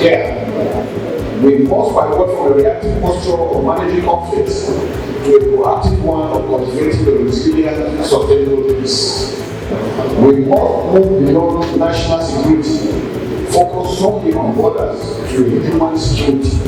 care. We must pivot from a reactive posture of managing conflicts to a proactive one of cultivating the resilient, sustainable peace. We must move beyond national security, focus solely on borders to human security.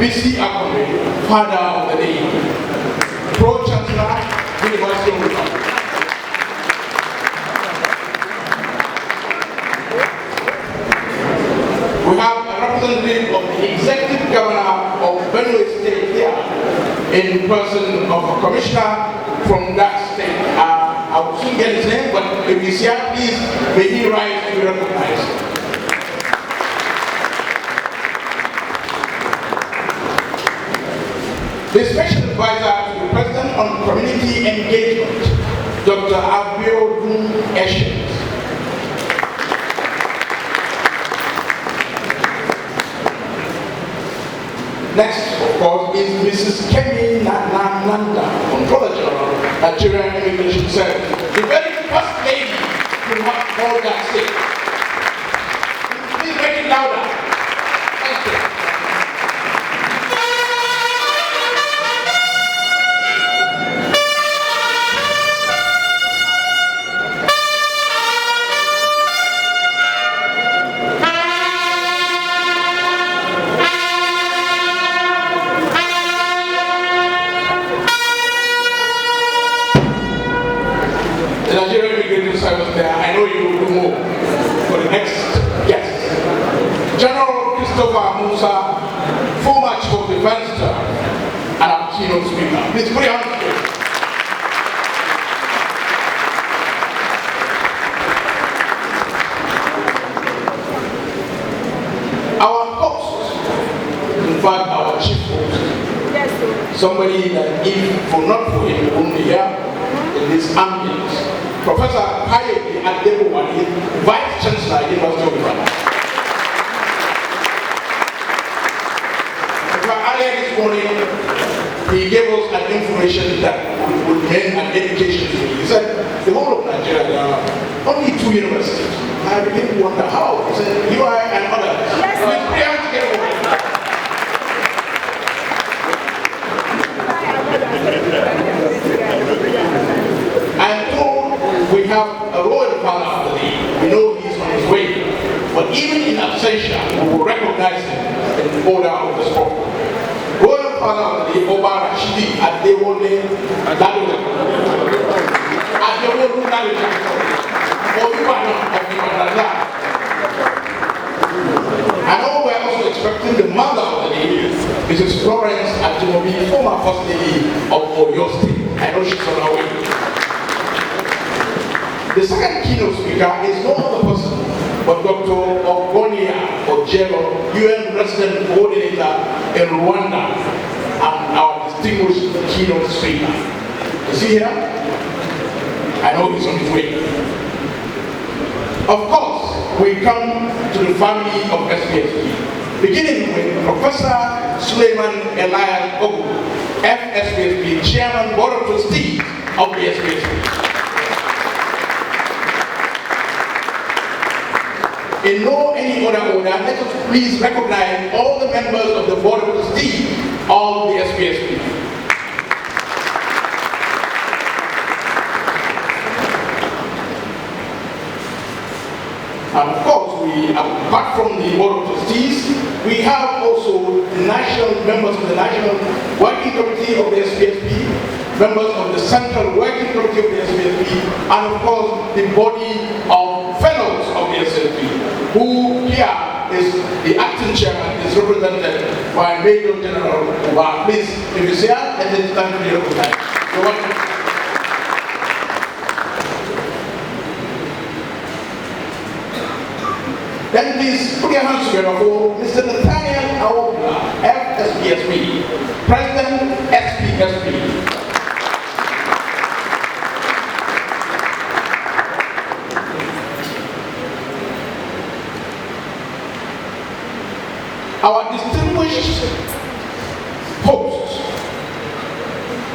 BC Akome, Father of the Day, Pro-Chancellor, University of Wisconsin. We have a representative of the Executive Governor of Benue State here, in person of a commissioner from that state. I will soon get his name, but if he's here, please, may he rise to be recognized. The Special Advisor to the President on Community Engagement, Dr. Abiodun Eshet. Next, of course, is Mrs. Kemi Nanda, Controller General, Nigerian Immigration Service, the very first lady to have called that state. Please make it louder. Thank you. The Nigerian Immigration Service there, I know you will do more for the next guest. General Christopher Musa, former Chief of Defense Staff and our keynote speaker. Please put your hands together. Our host, in fact our chief host, somebody that if for not for him, we wouldn't be here in this ambience. Professor Kayode Adebowale, Vice Chancellor, University of Ibadan. Earlier this morning, he gave us an information that would mean an education to me. He said, the whole of Nigeria, there are only 2 universities. I began to wonder how. He said, UI and others. Yes, we have a royal father of the day. We know he's on his way. But even in absentia, we will recognize him in order of the sport. Royal father of the day, Oba Rashidi Adewole Ladoja. Adewole Ladoja. I know we're also expecting the mother of the day, Mrs. Florence Ajimobi, former First Lady of Oyo State. I know she's on her way. The second keynote speaker is no other person but Dr. Ogonia Ojero, UN Resident Coordinator in Rwanda, and our distinguished keynote speaker. Is he here? I know he's on his way. Of course, we come to the family of SPSP, beginning with Professor Suleiman Elias Ogu, FSPSP Chairman, Board of Trustees of the SPSP. In no any other order, let us please recognize all the members of the Board of Trustees of the SPSP. And of course, apart from the Board of Trustees, we have also the national members of the National Working Committee of the SPSP, members of the Central Working Committee of the SPSP, and of course the body of fellows of the SPSP, who here is the acting chairman, is represented by Major General Uba. Please, if you see her, and then stand to the recognize. You're welcome. Then please put your hands together for Mr. Nathaniel Awobla, FSPSP, President, SPSP. Our distinguished host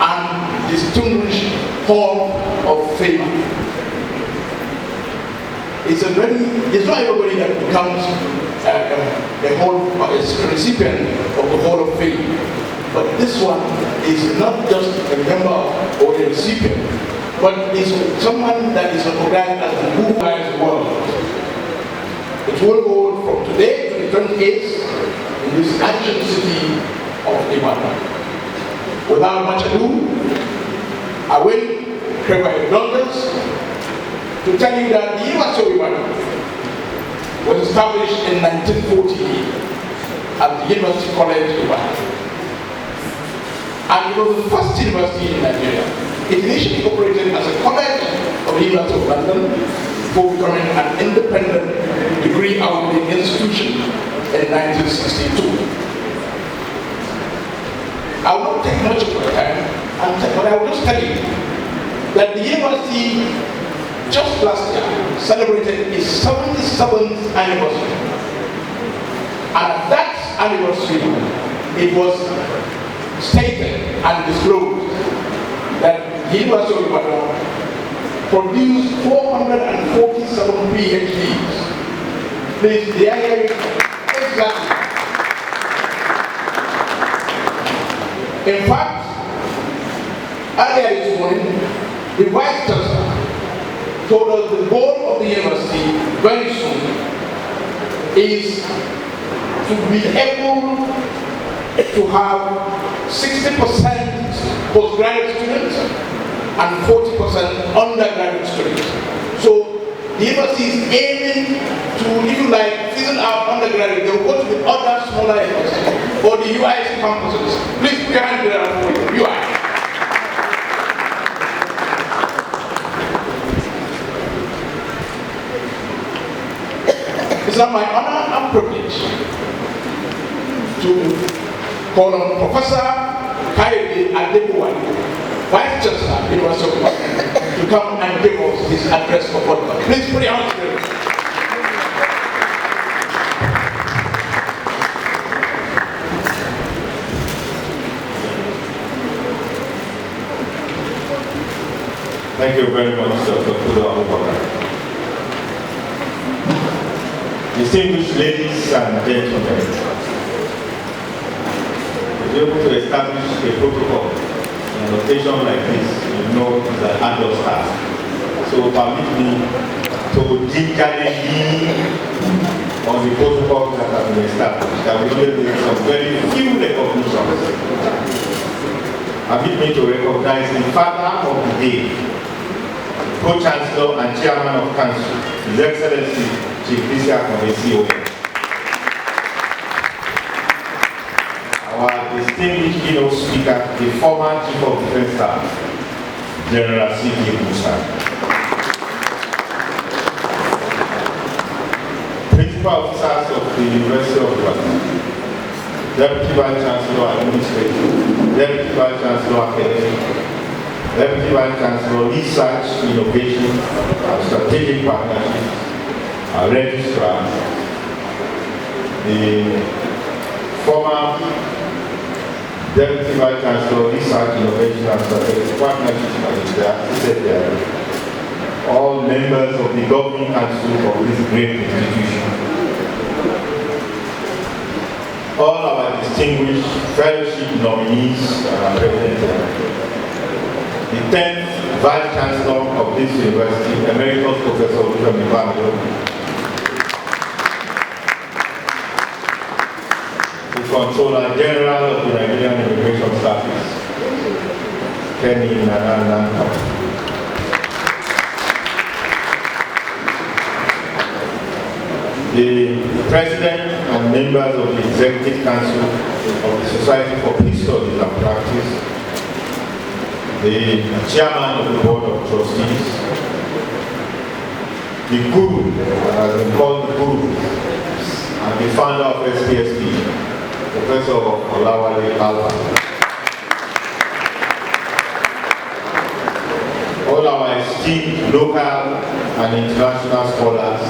and distinguished Hall of Fame. It's not everybody that becomes a recipient of the Hall of Fame. But this one is not just a member or a recipient, but is someone that is recognized as the Who Guides World. It will go from today to the 28th in this ancient city of Ibadan. Without much ado, I will pray my indulgence to tell you that the University of Ibadan was established in 1940 at the University College Ibadan. And it was the first university in Nigeria. It initially operated as a college of the University of London before becoming an independent degree-awarding institution in 1962. I will not take much of your time, but I will just tell you that the university just last year celebrated its 77th anniversary. And at that anniversary, it was stated and disclosed that the University of Ibadan produced 447 PhDs. Please, the area exactly. In fact, earlier this morning, the Vice Chancellor told us the goal of the university very soon is to be able to have 60% postgraduate students and 40% undergraduate students. So the university is aiming to, if you like, season out undergraduate. They will go to the other smaller universities or the UIC campuses. Please put your hand together for UI. It's my honor and privilege to call on Professor Kayode Adebuwale, Vice Chancellor, University of Ibadan, to come and give us his address for welcome. Please put your hands together. Thank you very much, Dr. Kudo Abubakar. Distinguished ladies and gentlemen, to be able to establish a protocol in an occasion like this, you know, is an adult task. So permit me to gingerly on the protocols that have been established. That we will make some very few recognitions. Permit me to recognize the father of the day, Co-Chancellor and Chairman of Council, His Excellency Chief Isiaka Messi. Our distinguished keynote speaker, the former Chief of Defense Staff, General C.K. Musa. Principal officers of the University of Ibadan, Deputy Vice Chancellor Administrative, Deputy Vice Chancellor Academic, Deputy Vice Chancellor Research, Innovation, and Strategic Partnerships, Registrar, the former Deputy Vice Chancellor, Research, Innovation and Strategic Partnership Manager, all members of the Governing Council of this great institution, all our distinguished fellowship nominees and representatives, the 10th Vice Chancellor of this university, Emeritus Professor Olufemi Bamilowo, the Controller General of the Nigerian Immigration Service, Kenny Nanana, the President and members of the Executive Council of the Society for Peace Studies and Practice, the Chairman of the Board of Trustees, the Guru, that has been called the Guru, and the founder of SPSP, Professor Olawale Alba. All our esteemed local and international scholars,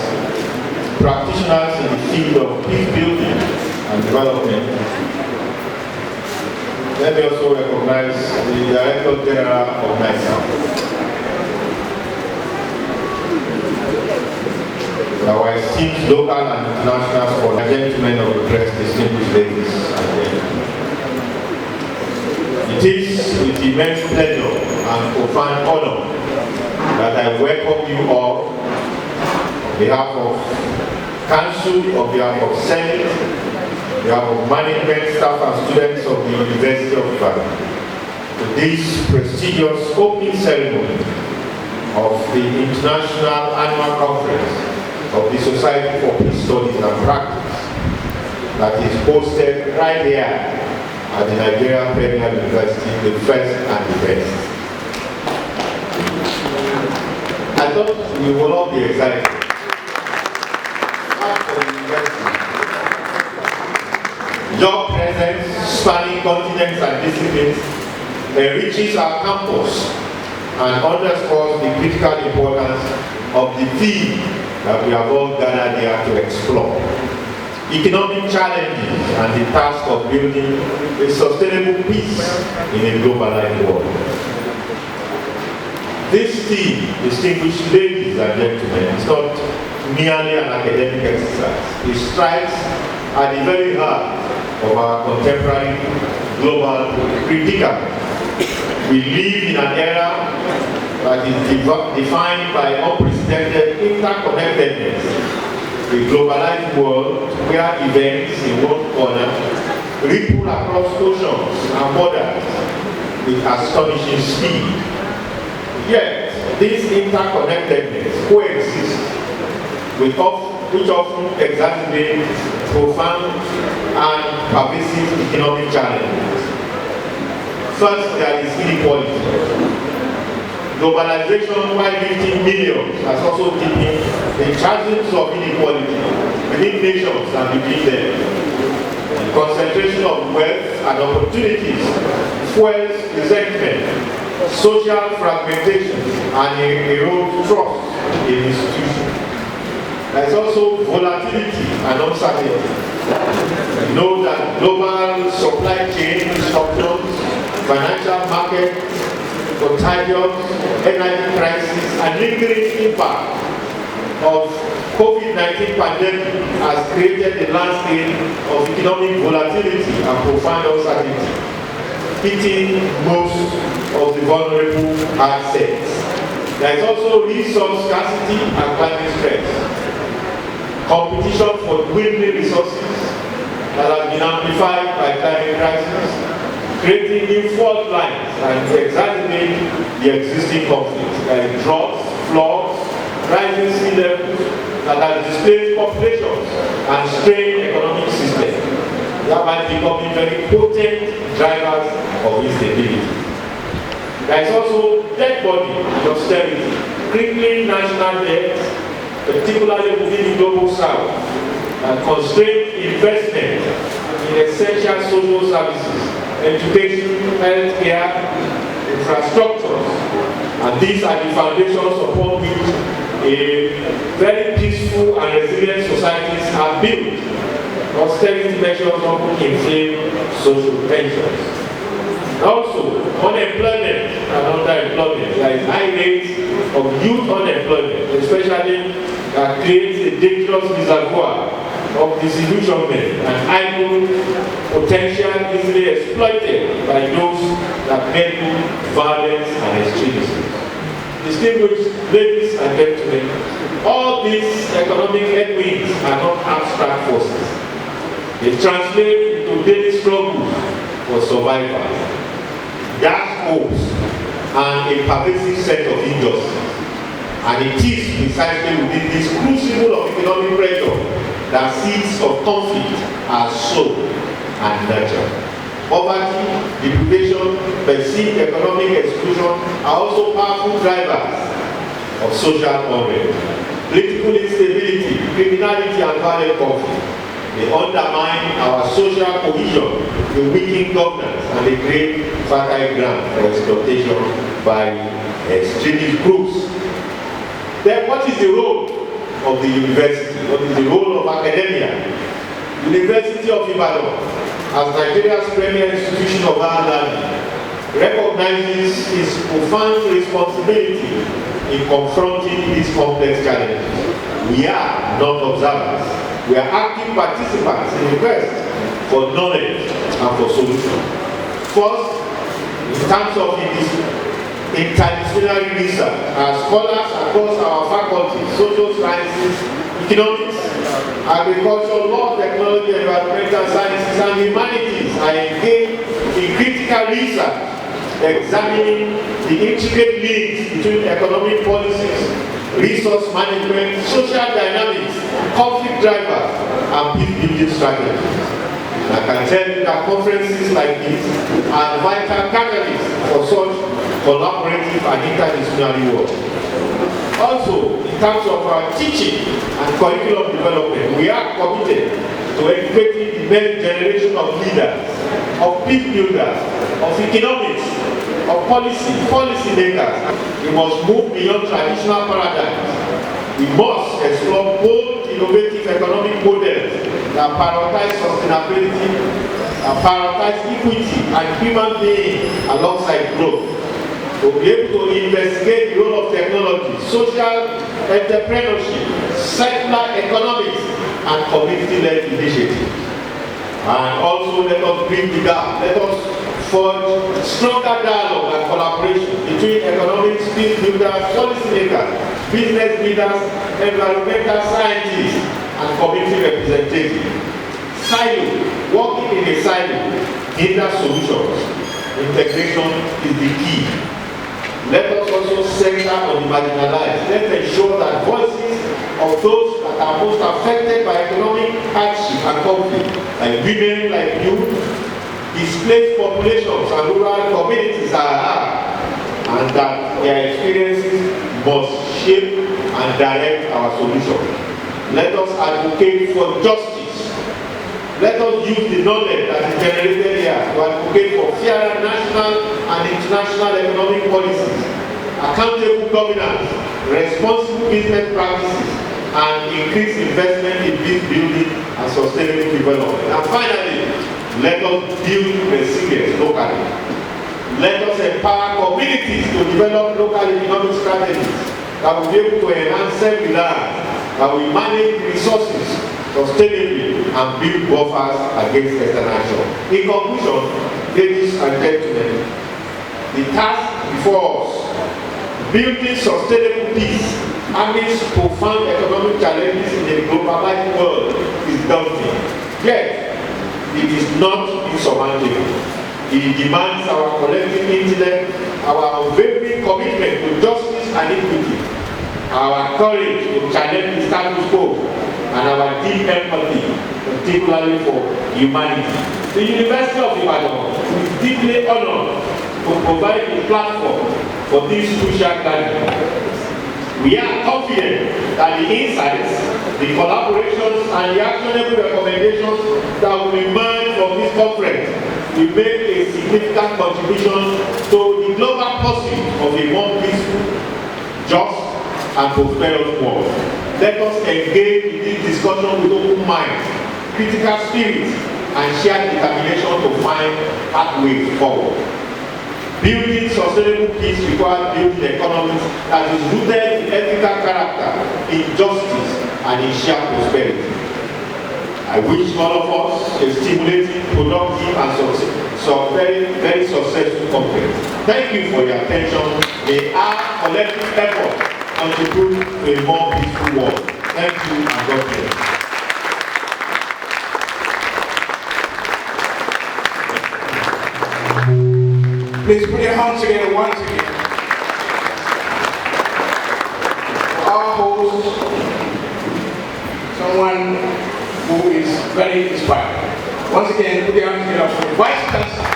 practitioners in the field of peace building and development. Let me also recognize the Director General of NISA. Our esteemed local and international scholars, gentlemen of the press, distinguished ladies and gentlemen. It is with immense pleasure and profound honor that I welcome you all on behalf of Council, on behalf of Senate, on behalf of management, staff and students of the University of Ibadan, to this prestigious opening ceremony of the International Annual Conference of the Society for Peace Studies and Practice that is hosted right here at the Nigerian Premier University, the first and the best. I thought you will all be excited. Your presence, spanning continents and disciplines, enriches our campus and underscores the critical importance of the theme that we have all gathered here to explore. Economic challenges and the task of building a sustainable peace in a globalized world. This theme, distinguished ladies and gentlemen, is not merely an academic exercise. It strikes at the very heart of our contemporary global predicament. We live in an era that is defined by unprecedented interconnectedness. A globalized world where events in one corner ripple across oceans and borders with astonishing speed. Yet, this interconnectedness coexists which often exacerbates profound and pervasive economic challenges. First, there is inequality. Globalization, while lifting millions, has also deepened the chasms of inequality within nations and between them. The concentration of wealth and opportunities fuels resentment, social fragmentation, and erodes trust in institutions. There is also volatility and uncertainty. We know that global supply chain disruptions, financial market contagions, energy crisis, and lingering impact of COVID-19 pandemic has created a landscape of economic volatility and profound uncertainty, hitting most of the vulnerable assets. There is also resource scarcity and climate stress. Competition for dwindling resources that has been amplified by climate crisis, creating new fault lines and exacerbating the existing conflicts. There is droughts, floods, rising sea levels that have displaced populations and strained economic systems, thereby becoming very potent drivers of instability. There is also debt burden and austerity, crippling national debt, particularly within the global south, and constrained investment in essential social services, education, healthcare, infrastructures, and these are the foundations upon which a very peaceful and resilient societies are built. Austerity measures often inflame social tensions. Also, unemployment and underemployment. There is high rates of youth unemployment, especially that creates a dangerous reservoir of disillusionment and idle potential easily exploited by those that peddle violence and extremism. Distinguished ladies and gentlemen, all these economic headwinds are not abstract forces. They translate into daily struggles for survival, dark hopes, and a pervasive sense of injustice. And it is precisely within this crucible of economic pressure that seeds of conflict are sown and nurtured. Poverty, deprivation, perceived economic exclusion are also powerful drivers of social unrest. Political instability, criminality, and violent conflict. They undermine our social cohesion, they weaken governance, and they create fertile ground for exploitation by extremist groups. Then what is the role of the university? What is the role of academia? University of Ibadan, as Nigeria's premier institution of higher learning, recognizes its profound responsibility in confronting these complex challenges. We are not observers. We are active participants in the quest for knowledge and for solutions. First, in terms of interdisciplinary research, our scholars across our faculties, social sciences, economics, agriculture, law, technology, environmental sciences, and humanities are engaged in critical research, examining the intricate links between economic policies, resource management, social dynamics, conflict drivers, and peace-building strategies. I can tell you that conferences like this are vital catalysts for such collaborative and interdisciplinary work. Also, in terms of our teaching and curriculum development, we are committed to educating the next generation of leaders, of peace builders, of economics, of policy makers. We must move beyond traditional paradigms. We must explore bold, innovative economic models that prioritize sustainability, that prioritize equity and human being alongside growth. We'll be able to investigate the role of technology, social entrepreneurship, circular economics, and community-led initiatives. And also let us bridge the gap. Let us forge stronger dialogue and collaboration between economics, peace builders, policymakers, business leaders, environmental scientists, and community representatives. Silo, working in a silo, hinders solutions. Integration is the key. Let us also center on the marginalized. Let's ensure that voices of those that are most affected by economic hardship and conflict, like women, like youth, displaced populations and rural communities are heard, and that their experiences must shape and direct our solutions. Let us advocate for justice. Let us use the knowledge that is generated here to advocate for fairer national and international economic policies, accountable governance, responsible business practices, and increased investment in peace building and sustainable development. And finally, let us build resilience locally. Let us empower communities to develop local economic strategies that will be able to enhance self-reliance, that will manage resources sustainably and build buffers against external shock. In conclusion, ladies and gentlemen, the task before us, building sustainable peace amidst profound economic challenges in a globalized world, is daunting. Yet, it is not insurmountable. It demands our collective intellect, our unwavering commitment to justice and equity, our courage to challenge the status quo, and our deep empathy, particularly for humanity. The University of Ibadan is deeply honored to provide a platform for this crucial gathering. We are confident that the insights, the collaborations, and the actionable recommendations that will emerge from this conference will make a significant contribution to the global pursuit of a more peaceful, just, and prosperous world. Let us engage in this discussion with open minds, critical spirit, and shared determination to find pathways forward. Building sustainable peace requires building economies that is rooted in ethical character, in justice, and in shared prosperity. I wish all of us a stimulating, productive, and very successful conference. Thank you for your attention. May our collective effort contribute to a more peaceful world. Thank you and God bless. Please put your hands together once again. Our host, someone who is very inspired. Once again, put your hands together for the Vice Chancellor.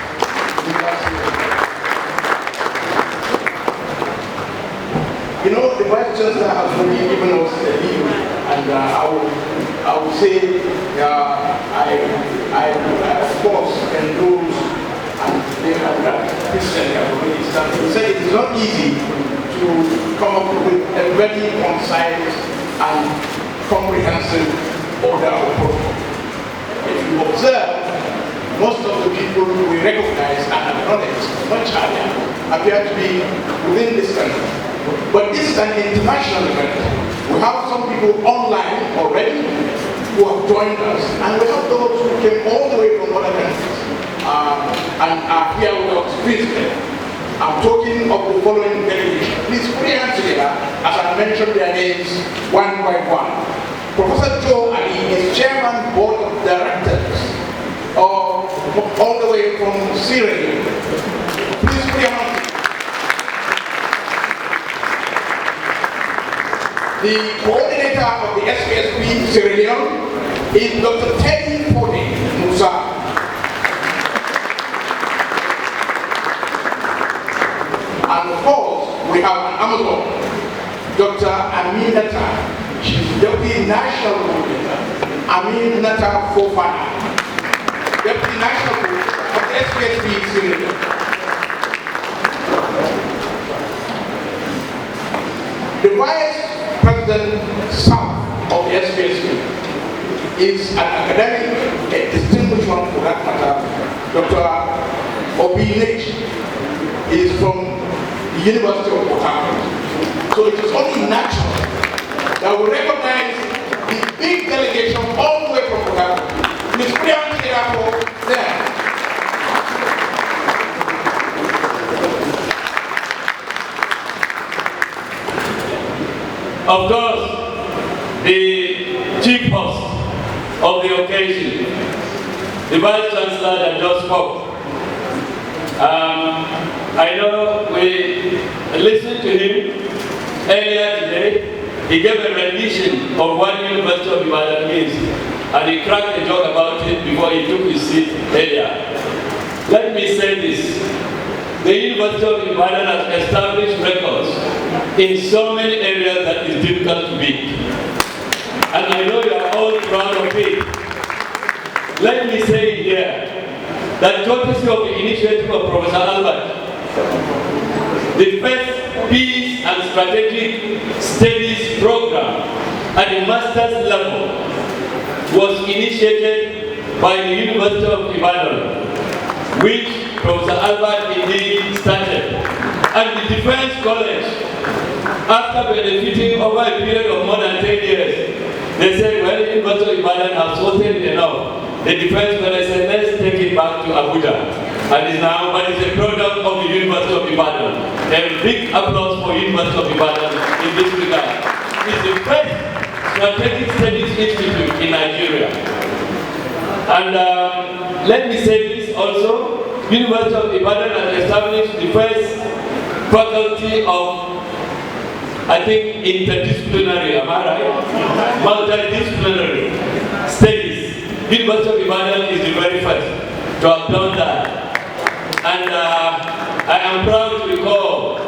You know, the Vice Chancellor has really given us a lead, and I would say, I of course endorse. And they have Christian have already started. He said it is not easy to come up with a very concise and comprehensive order of protocol. If you observe, most of the people we recognize and acknowledge much earlier appear to be within this country. But this is an international event. We have some people online already who have joined us, and we have those who came all the way from other countries. And are here with us physically. I'm talking of the following delegation. Please put your hands together as I mention their names one by one. Professor Joe Ali is Chairman Board of Directors all the way from Sierra Leone. Please put your hands together. The coordinator of the SPSP Sierra Leone is Dr. Teddy Pone Musa. And of course, we have an Amazon, Dr. Aminata. She's Deputy National Coordinator, Aminata Fofana, Deputy National Coordinator of the SPSP Sierra. The Vice President South of the SPSP is an academic, a distinguished one for that matter, Dr. Obinech is from the University of Port Harcourt. So it is only natural that we recognize the big delegation all the way from Port Harcourt. Please put your hands together for them. Of course, the chief host of the occasion, the Vice Chancellor that just spoke. I know we listened to him earlier today. He gave a rendition of what University of Ibadan means, and he cracked a joke about it before he took his seat earlier. Let me say this. The University of Ibadan has established records in so many areas that is difficult to beat. And I know you are all proud of it. Let me say here that courtesy of the initiative of Professor Albert, the first Peace and Strategic Studies program at the master's level was initiated by the University of Ibadan, which Professor Albert indeed started. And the Defense College, after benefiting over a period of more than 10 years, they said, well, the University of Ibadan has sorted enough. The Defense College said, let's take it back to Abuja. And it's now, but it's a product of the University of Ibadan. A big applause for University of Ibadan in this regard. It's the first strategic studies institute in Nigeria. And let me say this also, University of Ibadan has established the first faculty of, I think, interdisciplinary, am I right? Multidisciplinary studies. University of Ibadan is the very first to have done that. And I am proud to recall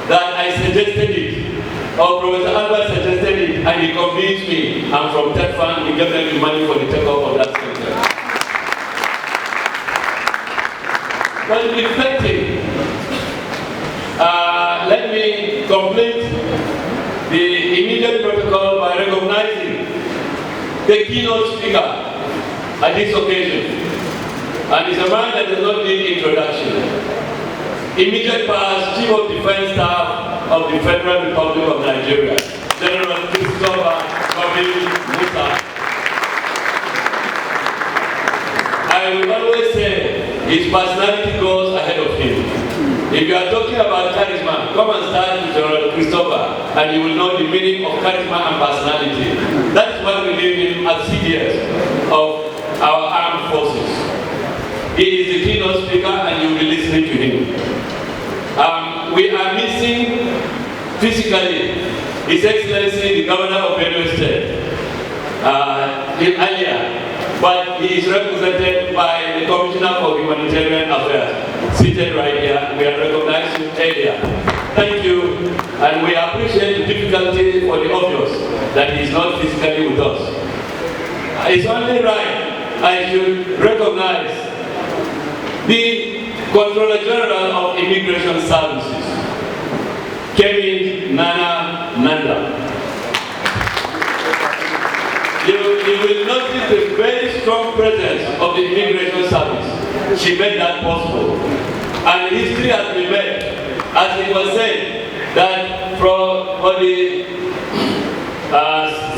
that I suggested it, or Professor Albert suggested it, and he convinced me. I'm from TEFAN, he gave them the money for the takeoff of that center. Well, reflecting, let me complete the immediate protocol by recognizing the keynote speaker at this occasion. And it's a man that does not need introduction. immediate past Chief of Defense Staff of the Federal Republic of Nigeria, General Christopher Kobil Musa. I will always say his personality goes ahead of him. If you are talking about charisma, come and start with General Christopher and you will know the meaning of charisma and personality. That's what we live in as CDS of our armed forces. He is the keynote speaker and you will be listening to him. We are missing physically His Excellency the Governor of Benue State, earlier, but he is represented by the Commissioner for Humanitarian Affairs, seated right here. We are recognizing earlier. Thank you, and we appreciate the difficulty for the obvious that he is not physically with us. It's only right I should recognize the Controller General of Immigration Services, Kemi Nana Nanda. You will notice the very strong presence of the Immigration Service. She made that possible. And history has been made, as it was said, that for the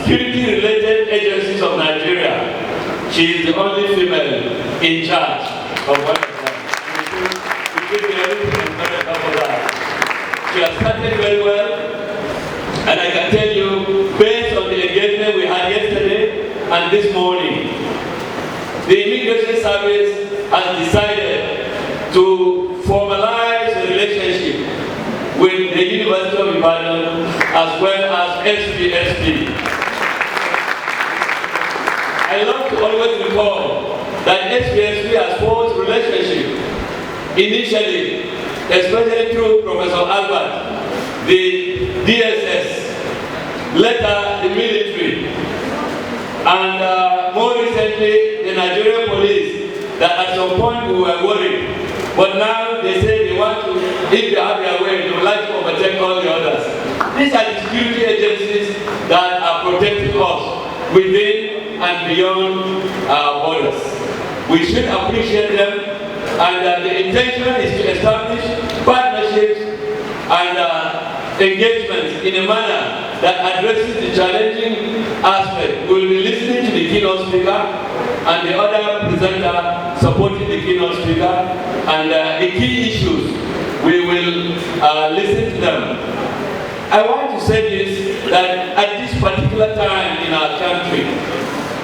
security-related agencies of Nigeria, she is the only female in charge of one of them. She has started very well, and I can tell you, based on the engagement we had yesterday and this morning, the Immigration Service has decided to formalize a relationship with the University of Ibadan as well as SPSP. I love to always recall that SPSP has forged relationship initially, especially through Professor Albert, the DSS, later the military, and more recently the Nigerian police, that at some point we were worried. But now they say they want to, if they have their way, they would like to overtake all the others. These are the security agencies that are protecting us within and beyond our borders. We should appreciate them. And the intention is to establish partnerships and engagements in a manner that addresses the challenging aspect. We will be listening to the keynote speaker and the other presenter supporting the keynote speaker, and the key issues, we will listen to them. I want to say this, that at this particular time in our country,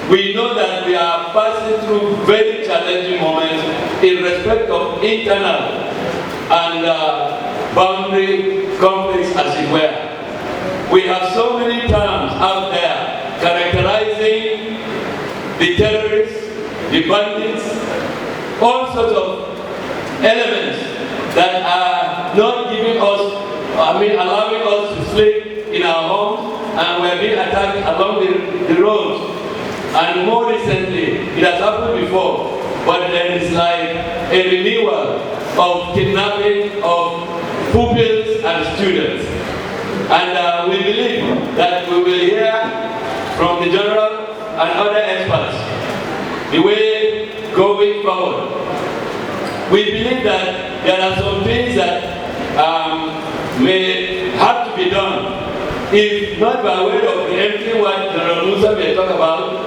we know that we are passing through very challenging moments in respect of internal and boundary conflicts, as it were. We have so many terms out there characterizing the terrorists, the bandits, all sorts of elements that are not giving us, allowing us to sleep in our homes, and we're being attacked along the roads. And more recently, it has happened before, but there is like a renewal of kidnapping of pupils and students. And we believe that we will hear from the General and other experts the way going forward. We believe that there are some things that may have to be done, if not by way of preempting what General Musa may talk about,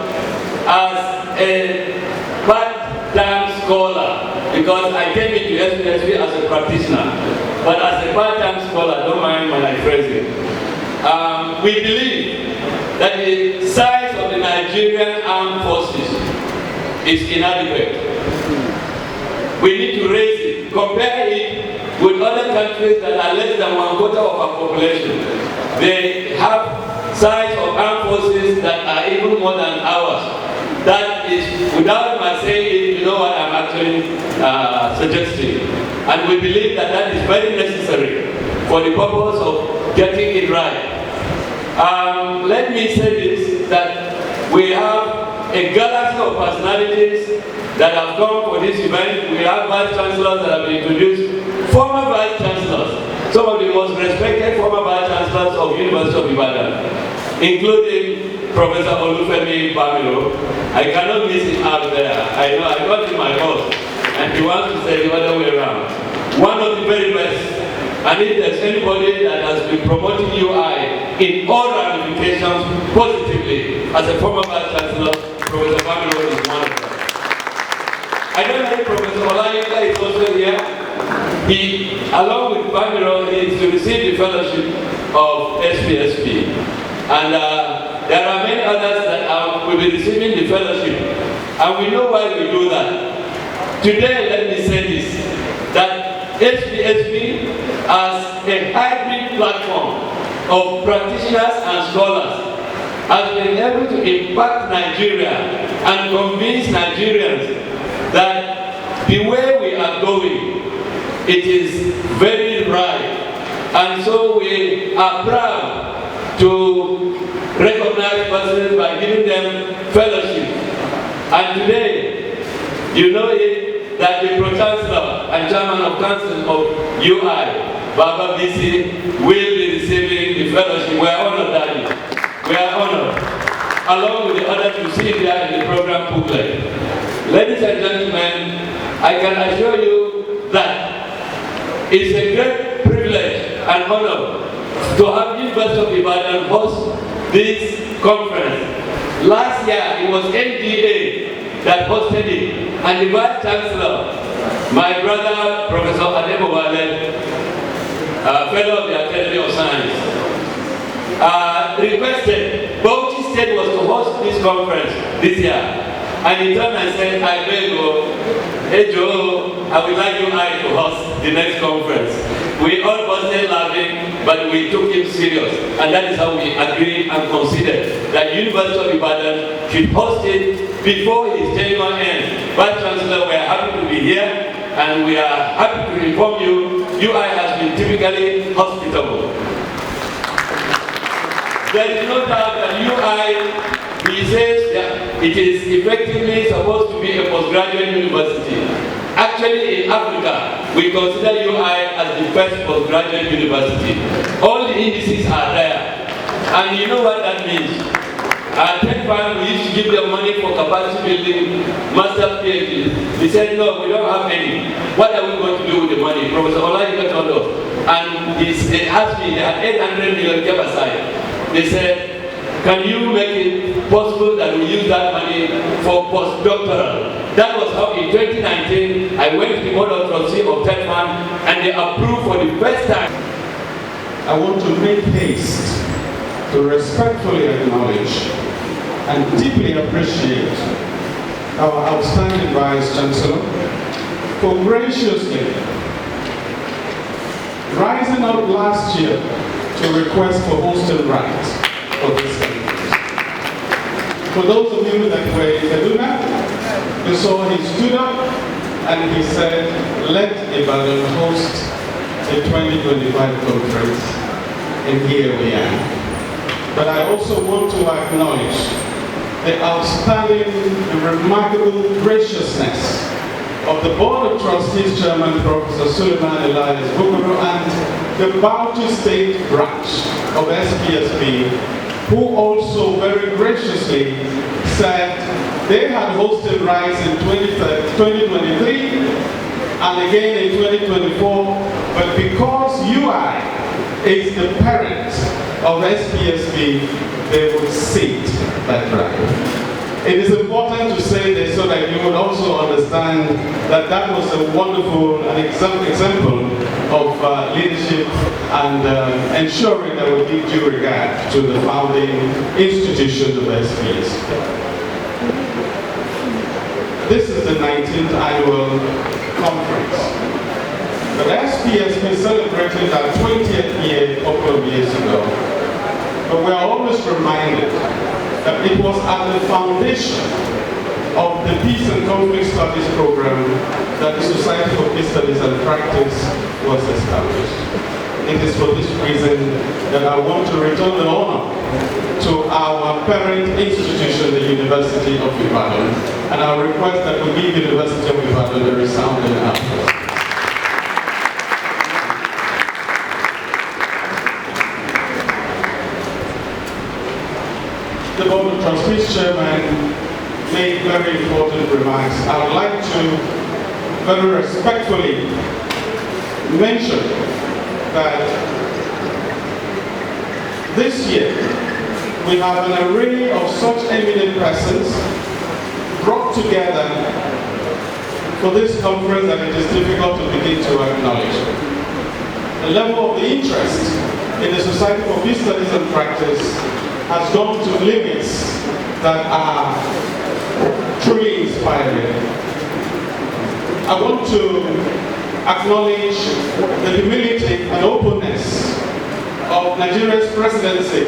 as a part-time scholar, because I came into SPSP as a practitioner, but as a part-time scholar, don't mind when I phrase it. We believe that the size of the Nigerian armed forces is inadequate. We need to raise it, compare it with other countries that are less than 1/4 of our population. They have size of armed forces that are even more than ours. That is, without my saying it, you know what I'm actually suggesting. And we believe that that is very necessary for the purpose of getting it right. Let me say this, that we have a galaxy of personalities that have come for this event. We have vice chancellors that have been introduced, former vice chancellors, some of the most respected former vice chancellors of University of Ibadan, including Professor Olufemi Bamiro. I cannot miss him out there. I know I got him my boss, and he wants to say the other way around. one of the very best. And if there's anybody that has been promoting UI in all ramifications positively, as a former Vice Chancellor, Professor Bamiro is one of them. I don't know if Professor Olayinka is also here. He, along with Bamiro, is to receive the fellowship of SPSP. And there are many others that will be receiving the fellowship. And we know why we do that. Today, let me say this, that SPSP as a hybrid platform of practitioners and scholars has been able to impact Nigeria and convince Nigerians that the way we are going, it is very right. And so we are proud to recognize persons by giving them fellowship. And today, you know it, that the Pro-Chancellor and Chairman of Council of UI, Baba BC, will be receiving the fellowship. We are honored, Daddy. We are honored. Along with the others you see there in the program booklet. Ladies and gentlemen, I can assure you that it's a great privilege and honor to have University of Ibadan host this conference. Last year, it was NDA that hosted it, and the Vice Chancellor, my brother, Professor Adebowale, Fellow of the Academy of Science, requested, Bauchi State was to host this conference this year. And he turned and said, I beg you, hey Joe, I would like you and I to host the next conference. We all busted laughing, but we took him serious. And that is how we agreed and considered that University of Ibadan should host it before his tenure ends. Vice Chancellor, we are happy to be here, and we are happy to inform you, UI has been typically hospitable. There is no doubt that UI, he says that it is effectively supposed to be a postgraduate university. Actually, in Africa, we consider UI as the first postgraduate university. All the indices are there. And you know what that means? At TechFund, we used to give them money for capacity building, master's PhD. They said, no, we don't have any. What are we going to do with the money? Professor Olayinka told us. And they asked me, they had 800 million kept aside. They said, can you make it possible that we use that money for postdoctoral? That was how in 2019, I went to the Board of Trustees of TechFund and they approved for the first time. I want to make haste to respectfully acknowledge and deeply appreciate our outstanding Vice Chancellor for graciously rising up last year to request for hosting rights for this conference. For those of you that were in Kaduna, you saw he stood up and he said, let Ibadan host the 2025 conference, and here we are. But I also want to acknowledge the outstanding, the remarkable graciousness of the Board of Trustees Chairman, Professor Suleiman Elias Bukuru, and the Bauchi State branch of SPSP, who also very graciously said they had hosted rights in 2023 and again in 2024, but because UI is the parent of SPSP, they would seat that right. It is important to say this so that you would also understand that that was a wonderful and example of leadership and ensuring that we give due regard to the founding institution of SPSP. This is the 19th annual conference. But SPSP celebrated our 20th year a couple of years ago. But we are always reminded that it was at the foundation of the Peace and Conflict Studies program that the Society for Peace Studies and Practice was established. It is for this reason that I want to return the honor to our parent institution, the University of Ibadan, and I request that we give the University of Ibadan a resounding applause. The Board of Trustees Chairman made very important remarks. I would like to very respectfully mention that this year we have an array of such eminent persons brought together for this conference that it is difficult to begin to acknowledge. The level of the interest in the Society for Peace Studies and Practice has gone to limits that are truly inspiring. I want to acknowledge the humility and openness of Nigeria's presidency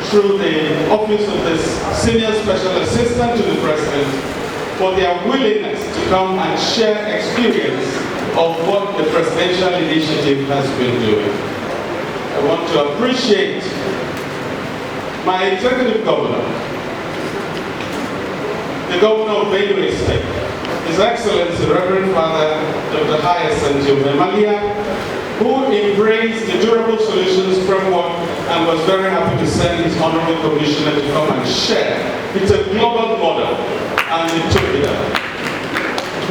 through the Office of the Senior Special Assistant to the President for their willingness to come and share experience of what the presidential initiative has been doing. I want to appreciate my executive governor, the governor of Benue State, His Excellency Reverend Father Dr. Hyacinth Malia, who embraced the Durable Solutions Framework and was very happy to send his Honorable Commissioner to come and share. It's a global model, and it took it up.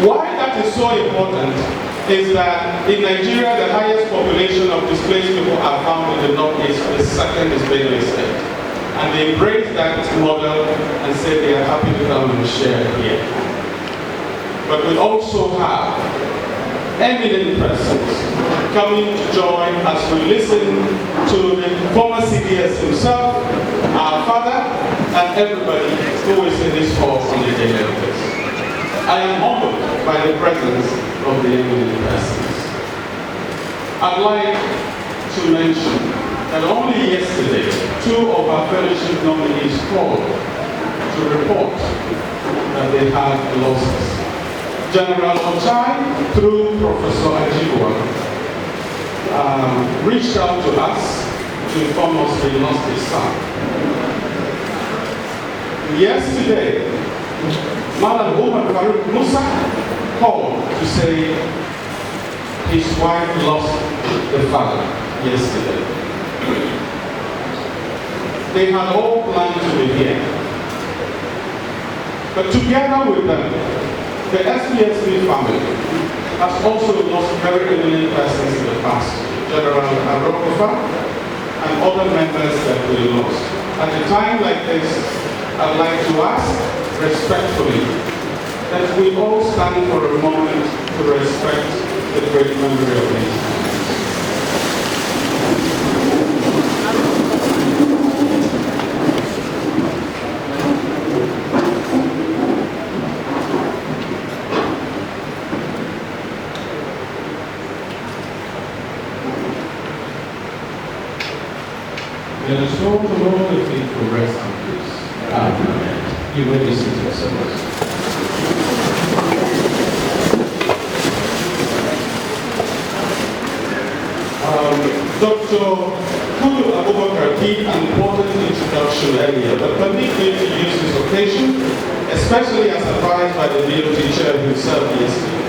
Why that is so important is that in Nigeria, the highest population of displaced people are found in the Northeast. The second is Benue State. And they embrace that model and say they are happy to come and share here. But we also have eminent persons coming to join as we listen to the former CDS himself, our father, and everybody who is in this hall on the daily basis. I am honored by the presence of the eminent persons. I'd like to mention that only yesterday, 2 of our fellowship nominees called to report that they had losses. General Ochai, through Professor Ajibwa, reached out to us to inform us he lost his son. Yesterday, Madam Umar Farouk Musa called to say his wife lost the father yesterday. They had all planned to be here. But together with them, the SPSP family has also lost very eminent persons in the past. General Arokofa and other members that we lost. At a time like this, I'd like to ask respectfully that we all stand for a moment to respect the great memory of these. Let us all the Lord of faithful rest in peace. Amen. You may be seated, sirs. Dr. Kudu Abubakar gave an important introduction earlier, but permit me to use this occasion, especially as advised by the DOT chair himself yesterday,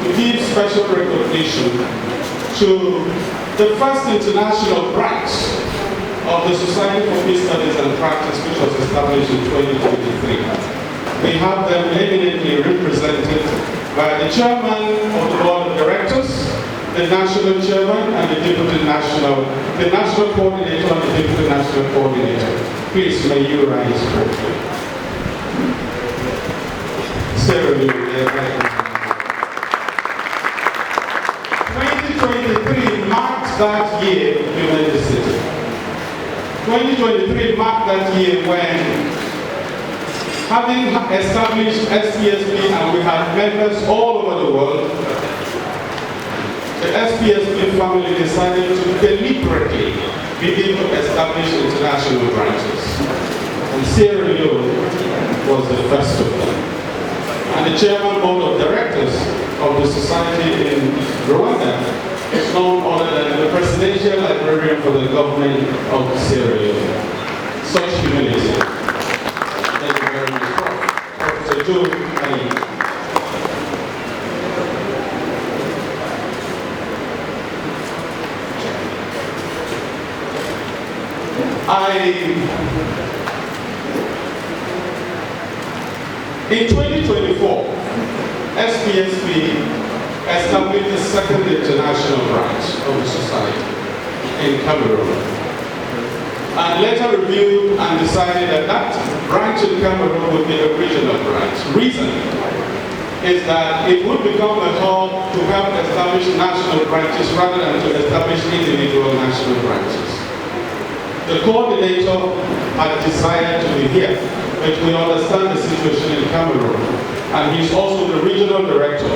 to give special recognition to the first international branch of the Society for Peace Studies and Practice, which was established in 2023. We have them eminently represented by the chairman of the board of directors, the national chairman, and the national coordinator and the deputy national coordinator. Please, may you rise quickly. Sarah, you there, right? 2023 marked that year in the city. 2023 marked that year when, having established SPSP and we had members all over the world, the SPSP family decided to deliberately begin to establish international branches. And Sierra Leone was the first of them. And the chairman board of directors of the society in Rwanda is none other than the presidential librarian for the government of Sierra Leone. Such humility. Thank you very much, Professor Joe Ali. In 2024, SPSP established the second international branch of the society in Cameroon. And later reviewed and decided that that branch in Cameroon would be a regional branch. Reason is that it would become a hub to help establish national branches rather than to establish individual national branches. The coordinator had desired to be here, but we understand the situation in Cameroon, and he's also the regional director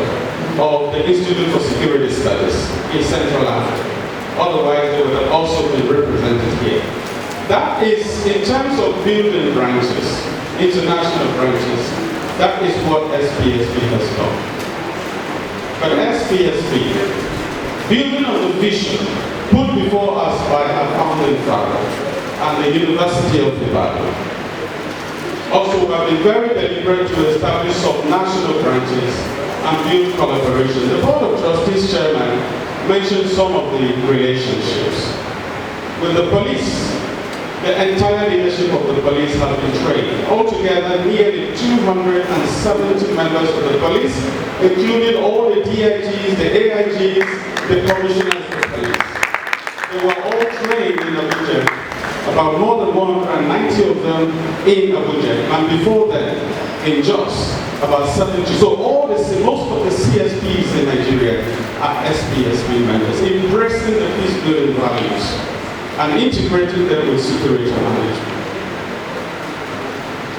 of the Institute for Security Studies in Central Africa. Otherwise, they would have also been represented here. That is, in terms of building branches, international branches, that is what SPSP has done. But SPSP, building on the vision put before us by our founding father and the University of Ibadan, also have been very deliberate to establish sub-national branches and build collaboration. The Board of Trustees Chairman mentioned some of the relationships. With the police, the entire leadership of the police have been trained. Altogether, nearly 270 members of the police, including all the DIGs, the AIGs, the commissioners of police. They were all trained in Abuja, about more than 190 of them in Abuja, and before that, in Jos, about 70. So all most of the CSPs in Nigeria are SPSP members, embracing the peace-building values and integrating them with security management.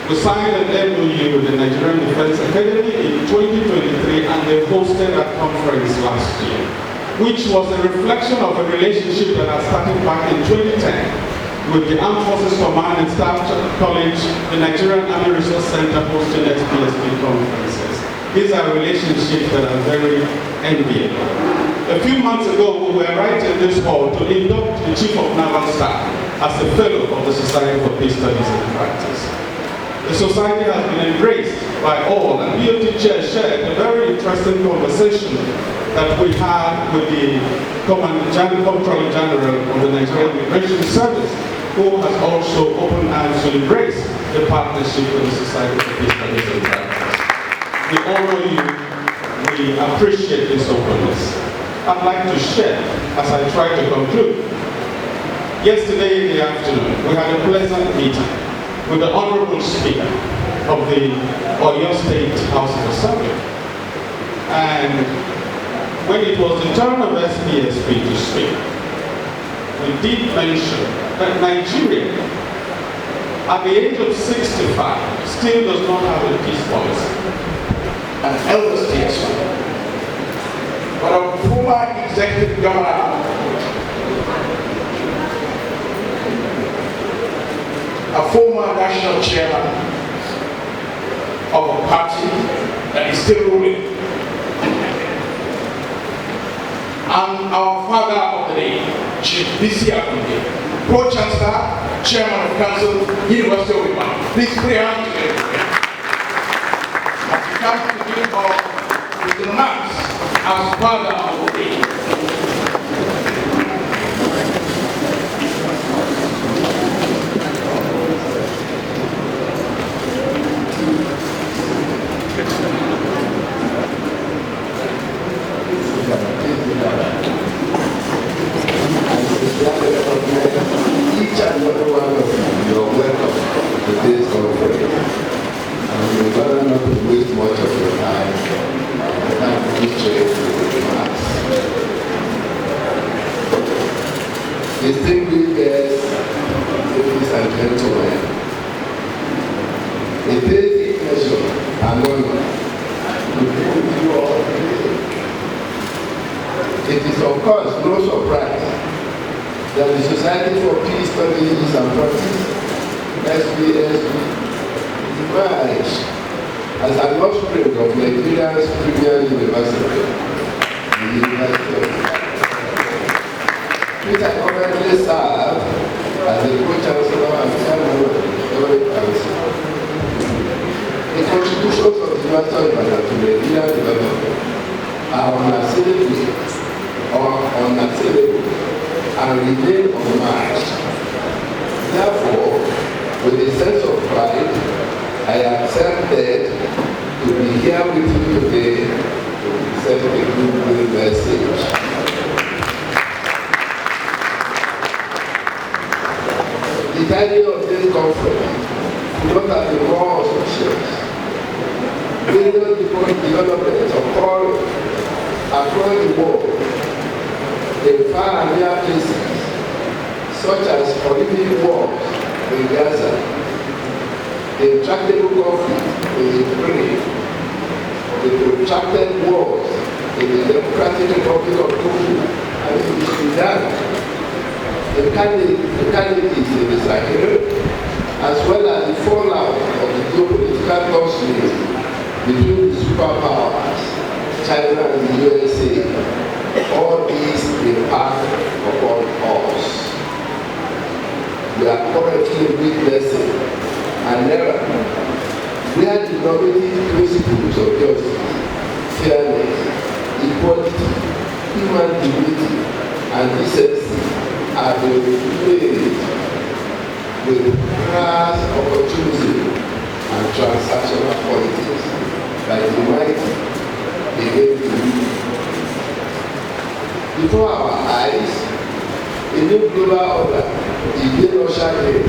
We signed an MOU with the Nigerian Defense Academy in 2023, and they hosted a conference last year, which was a reflection of a relationship that had started back in 2010 with the Armed Forces Command and Staff College, the Nigerian Army Resource Center hosting SPSP conferences. These are relationships that are very enviable. A few months ago, we were right in this hall to induct the Chief of Naval Staff as a fellow of the Society for Peace Studies and Practice. The society has been embraced by all, and BOT Chair shared a very interesting conversation that we had with the Comptroller General of the Nigerian Immigration Service, who has also opened arms to embrace the partnership with the Society for Peace Studies and Practice. We honor you, we appreciate this openness. I'd like to share, as I try to conclude. Yesterday in the afternoon, we had a pleasant meeting with the Honorable Speaker of the Oyo State House of Assembly. And when it was the turn of SPSP to speak, we did mention that Nigeria, at the age of 65, still does not have a peace policy. An elder statesman, but a former executive governor, a former national chairman of a party that is still ruling, and our father of the day, Chief Bisi Akunde, Pro-Chancellor, Chairman of Council, University of Ibadan. Please put your hands together. As he comes to give his remarks as father of the day. Each and every one of you, you're welcome to this conference. And we're going not to waste much of your time. Thank you, straight to the remarks. Distinguished guests, ladies and gentlemen, a basic pleasure and honor to be with you all today. It is, of course, no surprise that the Society for Peace Studies and Practice, SPSP, emerged as an offspring of Nigeria's premier university, the University of Ibadan. Peter currently serves as the co-chancellor and chairman of the Historic Council. The contributions of the University of Ibadan to Nigerian development are unassailable and remain unmatched. Therefore, with a sense of pride, I accepted to be here with you today to sent a good message. The title of this conference, not at the more auspicious, business development occurring across the world in far and near places, such as horrific wars in Gaza, the intractable conflict in Ukraine, the protracted wars in the Democratic Republic of Congo and in Sudan, the challenges in the Sahel, as well as the fallout of the geopolitical tussle between the superpowers, China and the USA, all these impact upon us. We are currently witnessing an era where the normative principles of justice, fairness, equality, human dignity, and decency are being replaced with crass opportunism and transactional politics by the mighty against the weak. Before our eyes, a new global order is being ushered in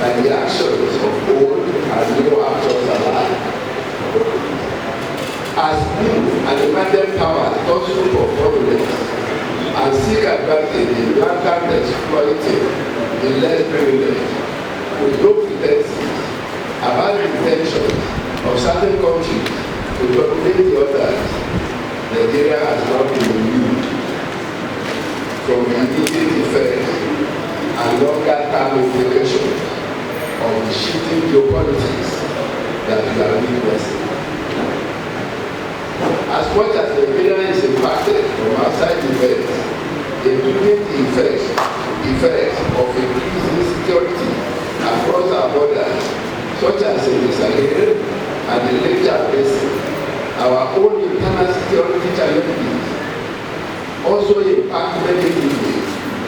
by the actions of old and new actors alike. As new and emerging powers tussle for prominence and seek advantage in rampant exploiting the less privileged with no pretenses about the intentions of certain countries to dominate the others. Nigeria has not been immune from the immediate effects and longer-term implications of the shifting geopolitics that we are witnessing. As much as Nigeria is impacted from outside events, including the effects of increased insecurity across our borders, such as in the Sahel and the Niger Basin, our own internal security challenges also impact negatively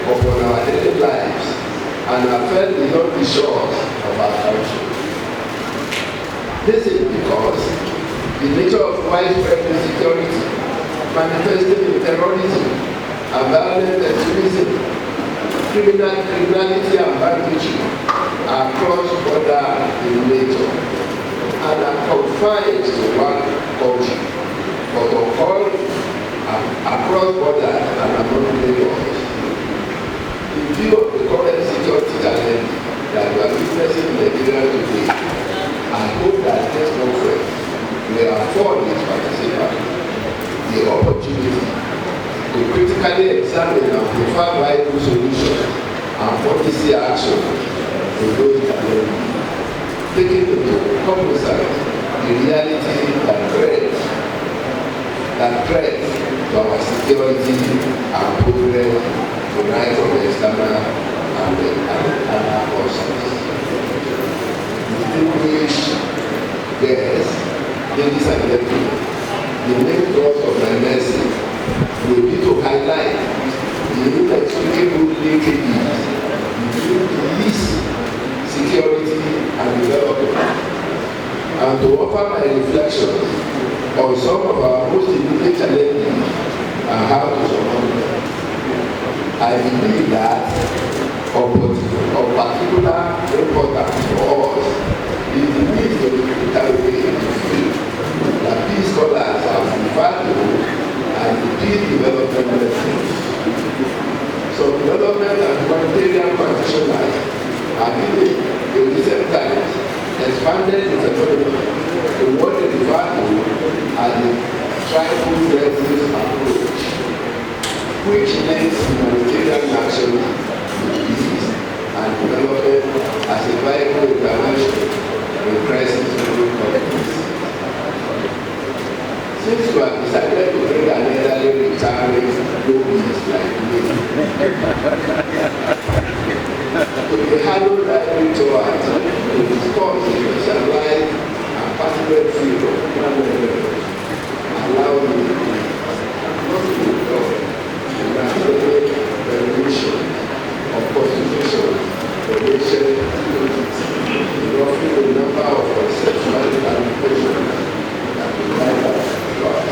upon our daily lives and affect beyond the shores of our country. This is because the nature of widespread insecurity manifested in terrorism and violent extremism, criminality and banditry are cross-border in nature and are confined to one country, but occur across borders and among neighbors. In view of the current security challenge that we are witnessing in Nigeria today, I hope that this conference will afford its participants the opportunity to critically examine and prefer viable solutions and policy action to those challenges, taking into cognizance the reality that threats to our security and progress tonight of the external and our forces. Distinguished guests, ladies and gentlemen, the main cause of my message will be to highlight the inextricable linkages between peace, security, and development, and to offer my reflections on some of our most immediate challenges and how to surmount them. I believe that of particular importance for us is the need to critical way to feel that peace scholars have referred to as the peace development methods. Some development and humanitarian practitioners have been in recent times expanded the phenomenon to what they refer to as the tribal justice approach, which links humanitarian action with peace and development as a viable intervention in crisis-driven conflicts. Since you have decided to bring an elderly retiring novice like me, to be handled rightly towards to discuss the specialized and passionate field of human development, allow me not to ignore the academic revolution of constitution, relation, in offering a number of conceptual clarifications that we like to us.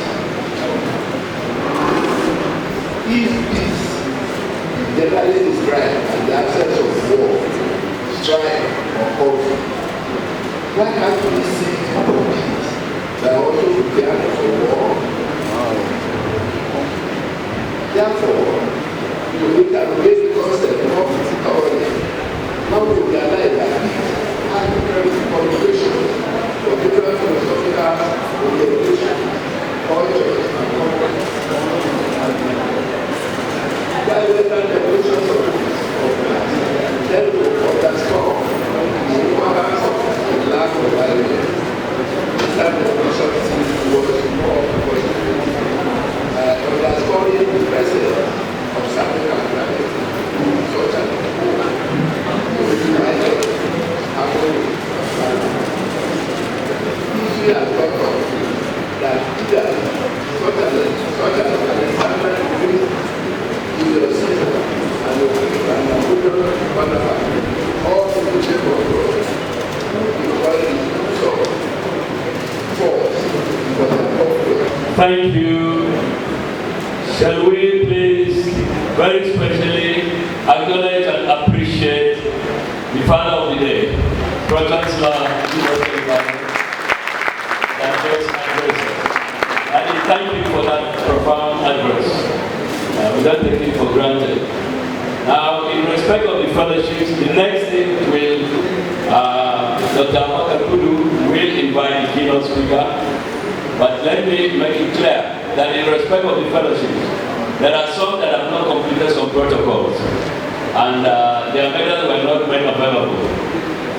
thank you. Shall we please very specially acknowledge and appreciate the Father of the Day, Pro-Chancellor and thank you for that profound address. We don't take it for granted. Now, in respect of the fellowships, the next thing will, Dr. Amaka Kudu will invite the keynote speaker, but let me make it clear that in respect of the fellowships, there are some that have not completed some protocols, and their medals were not made available.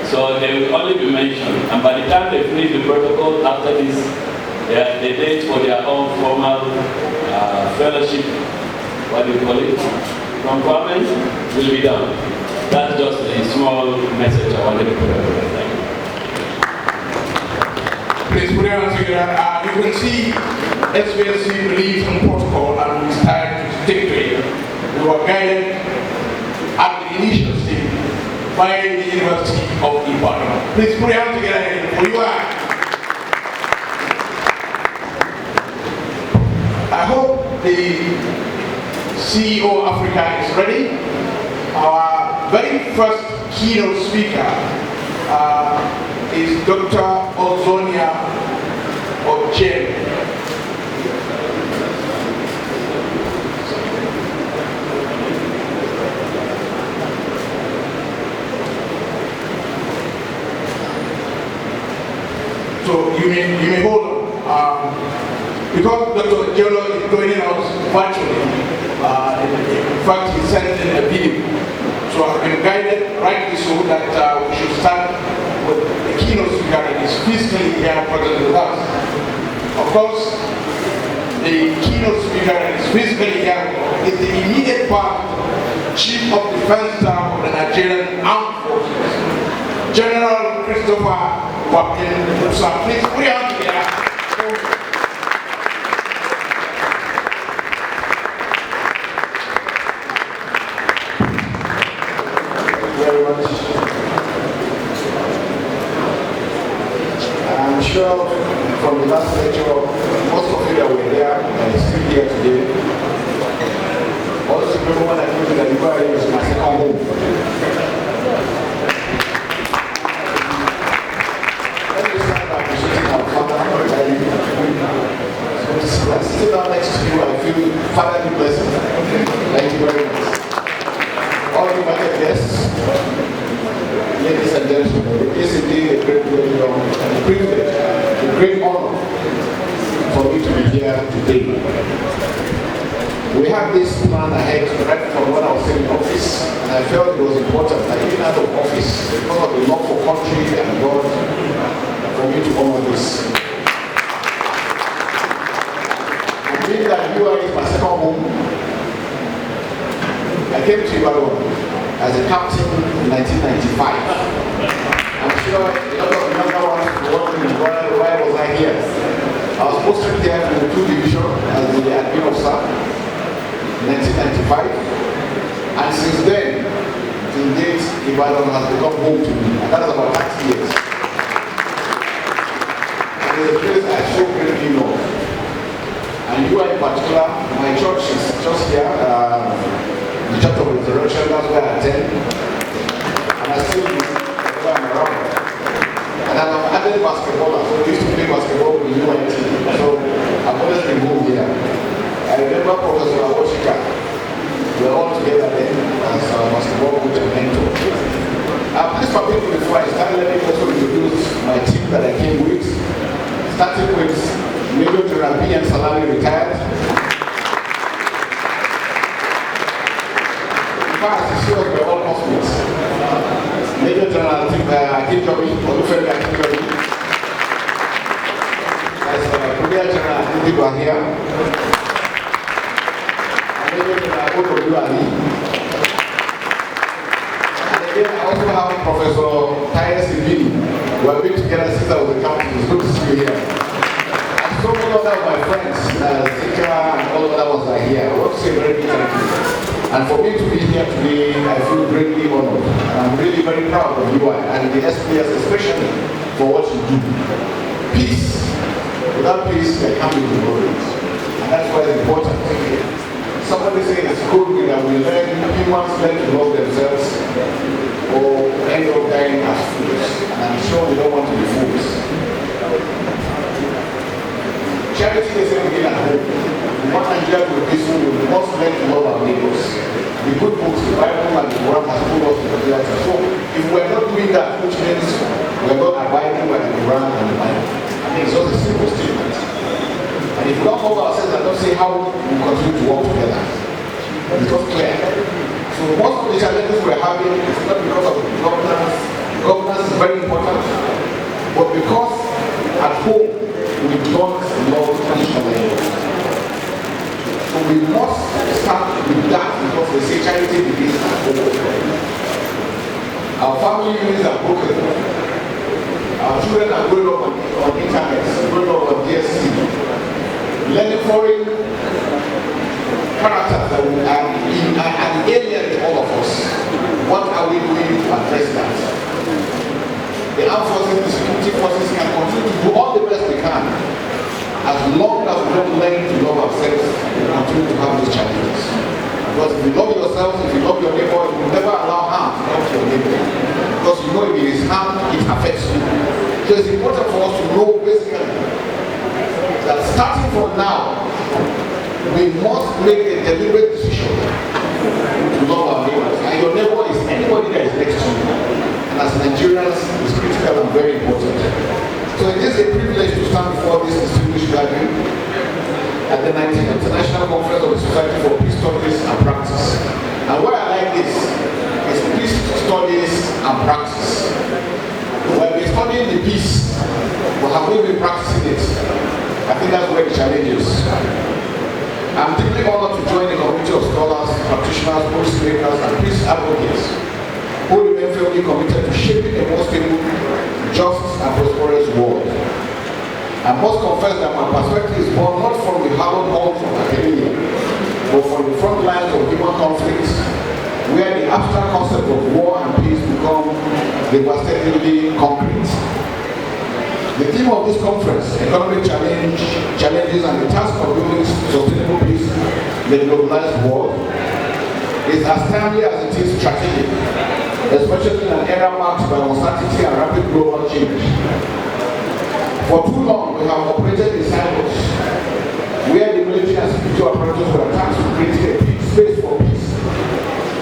So they will only be mentioned, and by the time they finish the protocol, after this, the dates for their own formal fellowship, what do you call it, conference, will be done. That's just a small message I wanted to put out. Thank you. Please put your hands together. You can see SBSC release and protocol, and we started to stick to it. We were guided at the initial stage by the University of Ibadan. Please put your hands together again for you. I hope the CEO Africa is ready. Our very first keynote speaker is Dr. Ozonia Ojem. So you may hold on. Because Dr. Jolo is joining us virtually, in fact he sent in a video. So I've been guided rightly so that we should start with the keynote speaker that is physically here present with us. Of course, the keynote speaker that is physically here is the immediate part, Chief of Defense Staff of the Nigerian Armed Forces, General Christopher Wakin Musa. Please put your hands together. Very much. I'm sure from the last lecture, most of you that were there are still here today. Also, remember when I told you that Ibadan is my second home. Let me start by appreciating our father. So sitting down next to you, I feel fatherly blessing. Thank you very much. All invited guests, ladies and gentlemen, it is indeed a great pleasure and a privilege, a great honor for me to be here today. We have this plan ahead right from when I was in office, and I felt it was important that even out of office, because of the love for country and God, for me to honor this. I believe that UI is my second home. I came to Ibadan as a captain in 1995. I'm sure a lot of the younger ones were wondering why was I here. I was posted here in the 2 division as the admin officer in 1995. And since then, till date, Ibadan has become home to me. And that is about 30 years. And it's a place I so greatly love. And you in particular, my church is just here. The Church of Resurrection, that's where I attend. And I still do where I'm around. And I'm an avid basketballer, so we used to play basketball with UNT. So I've always been moved here. I remember Professor Awoshika. We were all together then as a basketball coach and mentor. Please permit me before I start, let me also introduce my team that I came with. Starting with Major General B. M. Salami, retired. As you were all hospitals. Major General Akinjobi, Olufemi Akinjobi. As Brigadier General Akinjobi here. And Major General Ododu Ali. And again, I also have Professor Tyus Ibini. We have been together since I was a captain. It's good to see you here. And so many other of my friends, Zika and all of that ones are here. I want to say very big thank you. And for me to be here today, I feel greatly honored. And I'm really very proud of you and the SPS especially for what you do. Peace. Without peace, there can't be glory. And that's why it's important. Somebody says it's good that we learn, humans learn to love themselves or end up dying as fools. And I'm sure we don't want to be fools. Charity doesn't begin at home. We want Nigeria to be peaceful. We must learn to love our neighbors. The good books, the Bible and the Quran has told us to do that. So if we're not doing that, which means we're not abiding by the Quran and the Bible. I think it's just a simple statement. And if we don't love ourselves and don't say how we continue to work together, it's not clear. So most of the challenges we're having is not because of governance. Governance is very important, but because at home we don't love each other. So we must start with that because they say charity begins at home. Our family units are broken. Our children are growing up on internet, growing up on DSC, learning foreign characters that are alien to all of us. What are we doing to address that? The armed forces, the security forces can continue to do all the best they can. As long as we don't learn to love ourselves, we continue to have these challenges. Because if you love yourself, if you love your neighbor, you will never allow harm to come to your neighbor. Because you know if it is harm, it affects you. So it's important for us to know basically that starting from now, we must make a deliberate decision to love our neighbors. And your neighbor is anybody that is next to you. And as Nigerians, it's critical and very important. So it is a privilege to stand before this distinguished gathering at the 19th International Conference of the Society for Peace Studies and Practice. And what I like is peace studies and practice. When we're studying the peace, but have we been practicing it? I think that's where the challenge is. I'm deeply honored to join a community of scholars, practitioners, policymakers, and peace advocates who remain firmly committed to shaping a more stable, just, and prosperous world. I must confess that my perspective is born not from the hallowed halls of academia, but from the front lines of human conflicts, where the abstract concept of war and peace become devastatingly concrete. The theme of this conference, Economic Challenges and the Task of Building Sustainable Peace in the Globalized World, is as timely as it is strategic, especially in an era marked by uncertainty and rapid global change. For too long, we have operated in silos, where the military and security apparatus were tasked with creating a space for peace,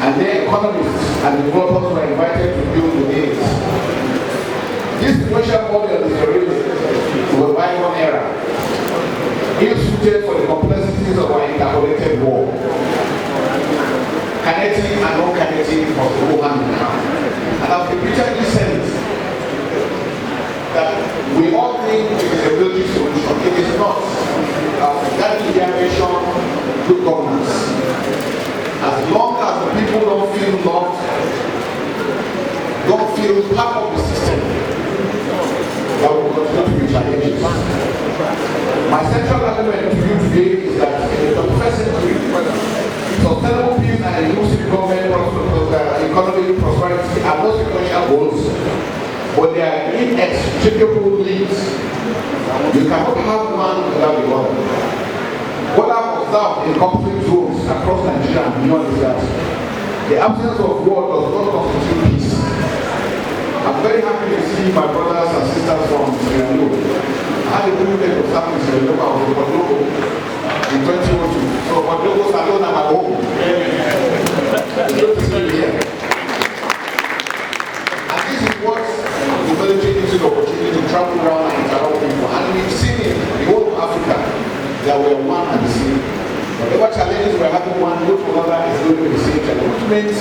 and their economists and developers were invited to build within it. This sequential model is a relic to a bygone era, ill-suited for the complexities of our interconnected world. Kinetic and non-kinetic must go hand in hand. And I've repeatedly said that we all think it is a military solution. It is not. That is the dimension good governance. As long as the people don't feel loved, don't feel part of the system, that will continue to be challenges. My central argument to you today is that in the 21st century, sustainable peace and inclusive government, economic prosperity are not sequential goals, but they are inextricable links. You cannot have one without the other. What I've observed in conflict zones across Nigeria and beyond is that the absence of war does not constitute peace. I'm very happy to see my brothers and sisters from Sierra Leone. I had a privilege of serving in Sierra Leone. I was in Podlogo in 2002. So Podlogo Salon at my home. It's good to see you here. And this is what the military gives you the opportunity to travel around and interact with people. And we've seen it in the whole of Africa that we are one and the same. Whatever challenges we're having, one go to another is going to be the same challenge, which means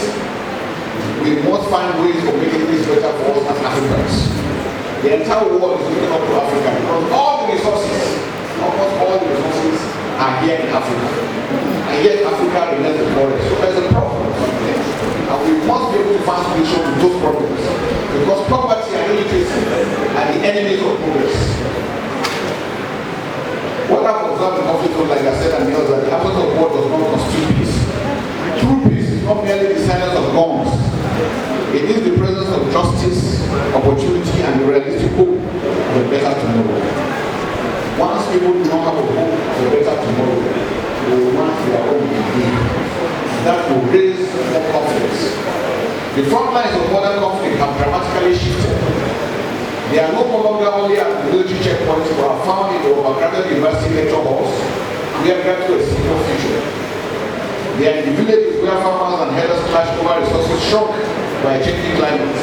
we must find ways of making this better for us as Africans. The entire world is looking up to Africa because all the resources, almost all the resources are here in Africa. And yet Africa remains the poorest. So there's a problem. And we must be able to find solutions to those problems. Because poverty and illiteracy are the enemies of progress. What I've observed in conflict, like I said, and the other, the absence of war does not constitute peace. True peace is not merely the silence of guns. It is the presence of justice, opportunity, and the realistic hope of a better tomorrow. Once people do not have a hope of a better tomorrow, that will raise more confidence. The front lines of modern conflict have dramatically shifted. They are no longer only at military checkpoints but are found in the overcrowded university lecture halls where graduates see no future. They are in the villages where farmers and herders clash over resources shrunk by changing climates.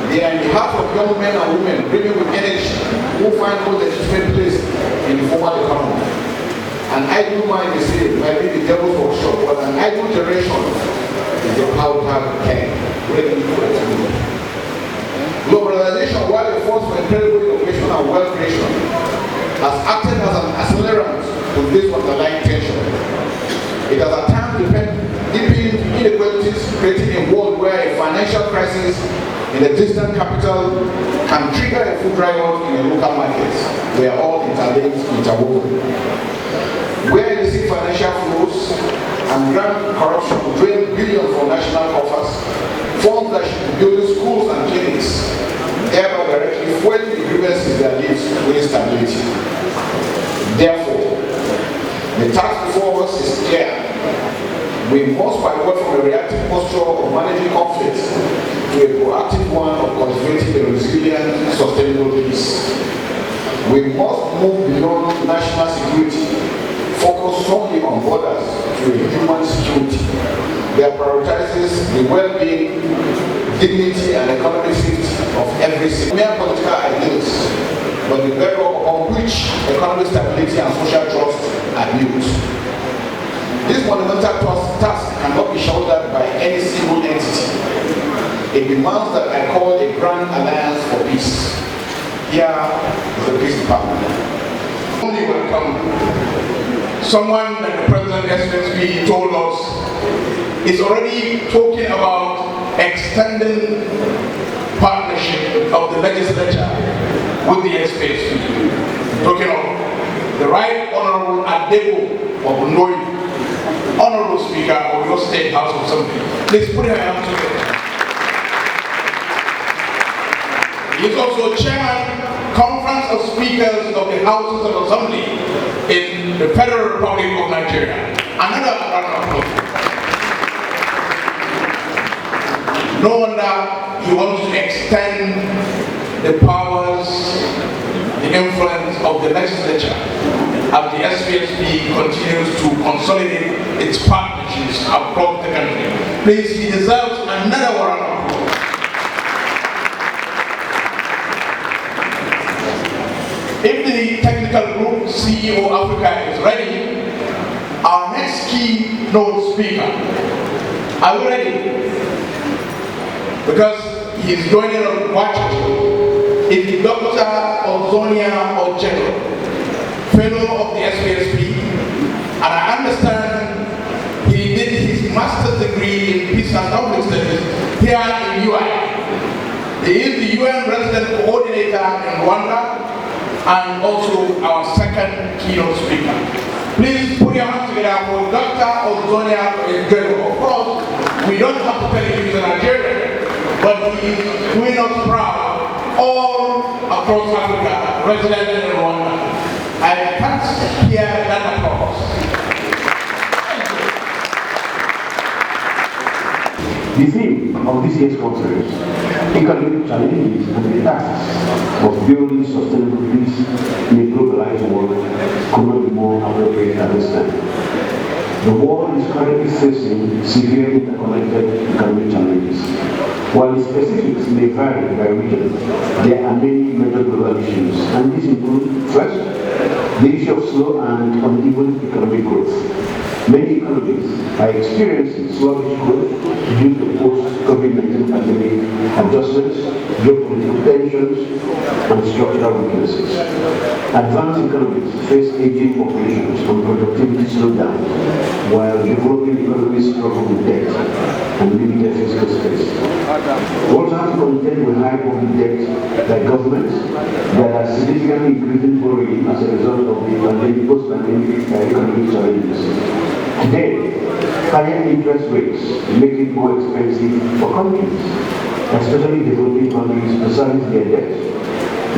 They are in the heart of young men and women brimming with energy who find no legitimate place in the formal economy. An idle mind, they say, might be the devil's workshop, but an idle generation is the powder keg ready to explode. Globalization, while a force for incredible innovation and wealth creation, has acted as an accelerant to this underlying tension. It has at times deepened inequalities, creating a world where a financial crisis in a distant capital can trigger a food riot in a local market. We are all interlinked, interwoven. Where illicit financial flows and grand corruption drain billions from national coffers, funds that should be building schools and clinics, thereby directly fueling the grievances that leads to instability. Therefore, the task before us is clear. We must pivot from a reactive posture of managing conflicts to a proactive one of cultivating a resilient, sustainable peace. We must move beyond national security, focus solely on borders to a human security that prioritizes the well-being, dignity, and economic safety of every citizen. Mere political ideals, but the bedrock on which economic stability and social trust are built. This monumental task cannot be shouldered by any single entity. It demands that I call a grand alliance for peace. Here is the Peace Department. Only welcome. Someone like the President SSP told us is already talking about extending partnership of the legislature with the SPSP. Talking of the Right Honorable Adebo of Noi, Honorable Speaker of your State House of Assembly. Please put your hands together. He is also Chairman, Conference of Speakers of the Houses of Assembly in the Federal Republic of Nigeria. Another round of applause. No wonder he wants to extend the powers, the influence of the legislature as the SPSP continues to consolidate its partnerships across the country. Please, he deserves another round of applause. If the technical group CEO Africa is ready, our next keynote speaker, are we ready? Because he is joining us virtually, is Dr. Ozonia Ojero, fellow of the SPSP, and I understand he did his master's degree in peace and conflict studies here in UI. He is the UN resident coordinator in Rwanda and also our second keynote speaker. Please put your hands together for Dr. Ozonia Ojero. Of course, we don't have to tell you he's a Nigerian, but he is doing us proud all across Africa, resident in Rwanda. I can't hear that applause. The theme of this year's conference, economic challenges and the tasks of building sustainable peace in a globalized world, could not be more appropriate at this time. The world is currently facing severe interconnected economic challenges. While the specifics may vary by region, there are many major global issues, and these include, first, the issue of slow and uneven economic growth. Many economies are experiencing sluggish growth due to post-COVID-19 pandemic adjustments, geopolitical tensions, and structural weaknesses. Advanced economies face aging populations and productivity slowdown, while developing economies struggle with debt and limited fiscal space. We also have to contend with high public debt by governments that are significantly increasing borrowing as a result of the post-pandemic economic challenges. Today, higher interest rates make it more expensive for countries, especially developing countries, to service their debt,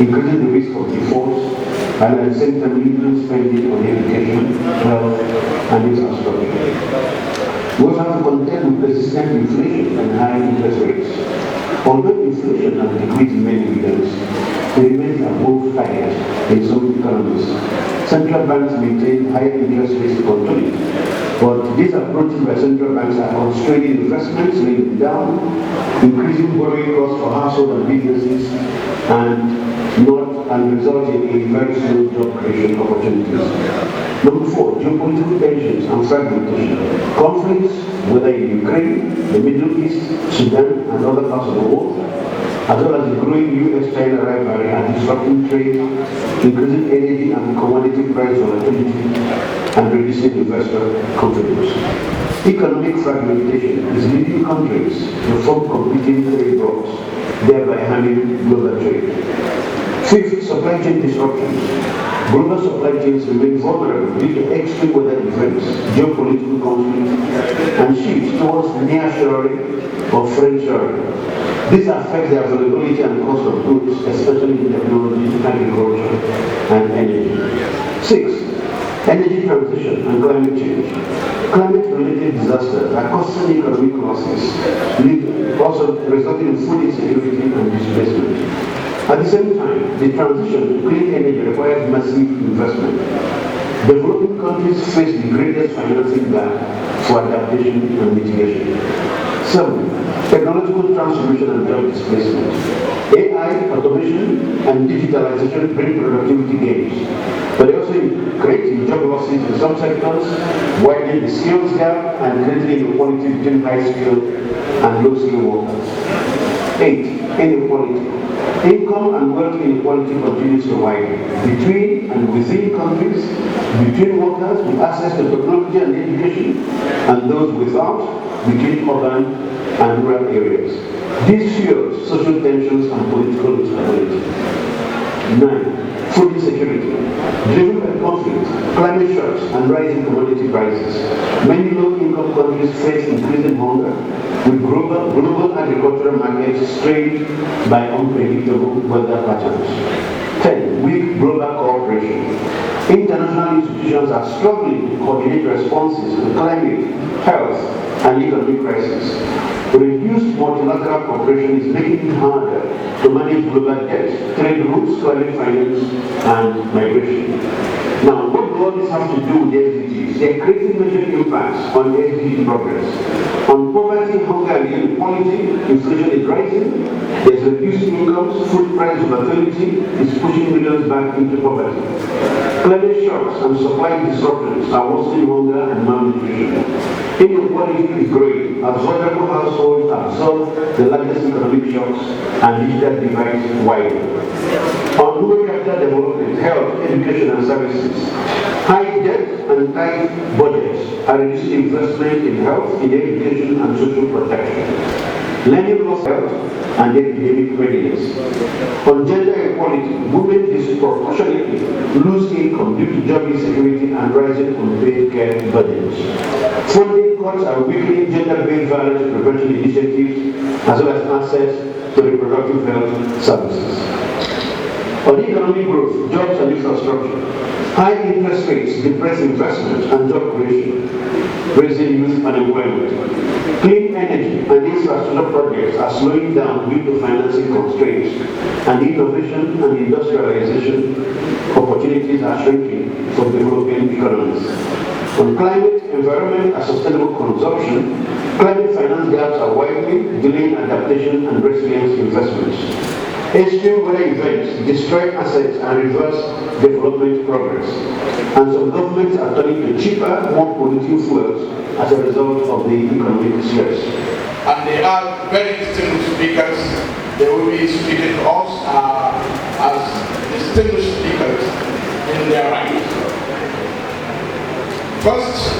increasing the risk of defaults, and at the same time limiting spending on education, health, and infrastructure. We also have to contend with persistent inflation and high interest rates. Although inflation has decreased in many regions, it remains above target in some economies. Central banks maintain higher interest rates to control it, but these approaches by central banks are constraining investments, laying down, increasing borrowing costs for households and businesses, and resulting in very slow job creation opportunities. Number 4, geopolitical tensions and fragmentation. Conflicts, whether in Ukraine, the Middle East, Sudan, and other parts of the world, as well as the growing US-China rivalry and disrupting trade, increasing energy and commodity price volatility, and reducing investor confidence. Economic fragmentation is leading countries to form competing trade blocs, thereby harming global trade. 5th, supply chain disruptions. Global supply chains remain vulnerable due to extreme weather events, geopolitical conflicts, and shifts towards nearshoring or friendshoring. This affects the availability and cost of goods, especially in technology, agriculture, and energy. 6th, energy transition and climate change. Climate-related disasters are causing economic losses, also resulting in food insecurity and displacement. At the same time, the transition to clean energy requires massive investment. Developing countries face the greatest financing gap for adaptation and mitigation. 7. Technological transformation and job displacement. AI, automation, and digitalization bring productivity gains, but they also create job losses in some sectors, widening the skills gap and creating inequality between high-skilled and low-skilled workers. 8. Inequality. Income and wealth inequality continues to widen between and within countries, between workers with access to technology and education, and those without, between urban and rural areas. This fuels social tensions and political instability. 9. Food insecurity. Driven by conflict, climate shocks, and rising commodity prices, many low-income countries face increasing hunger, with global agricultural markets strained by unpredictable weather patterns. 10. Weak global cooperation. International institutions are struggling to coordinate responses to climate, health, and economic crisis. Reduced multilateral cooperation is making it harder to manage global debt, trade routes, climate finance, and migration. Now, what do all this have to do with the SDGs? They are creating major impacts on SDG progress. On poverty, hunger, and inequality, inflation is rising. There's reduced incomes, food price volatility is pushing millions back into poverty. Climate shocks and supply disruptions are worsening hunger and malnutrition. Inequality is growing as vulnerable households absorb the largest economic shocks and digital divides widen. On human capital development, health, education, and services, high debt and tight budgets are reducing investment in health, in education, and social protection. Learning loss health and epidemic readiness. On gender equality, women disproportionately lose income due to job insecurity and rising unpaid care burdens. Funding cuts are weakening gender-based violence prevention initiatives as well as access to reproductive health services. On economic growth, jobs and infrastructure, high interest rates depress investment and job creation, raising youth unemployment. Clean energy and infrastructure projects are slowing down due to financing constraints, and innovation and industrialization opportunities are shrinking for developing economies. On climate, environment, and sustainable consumption, climate finance gaps are widening, delaying adaptation and resilience investments. Extreme weather events destroy assets and reverse development progress, and some governments are turning to cheaper, more polluting fuels as a result of the economic stress. And they are very distinguished speakers. They will be speaking to us as distinguished speakers in their right. First,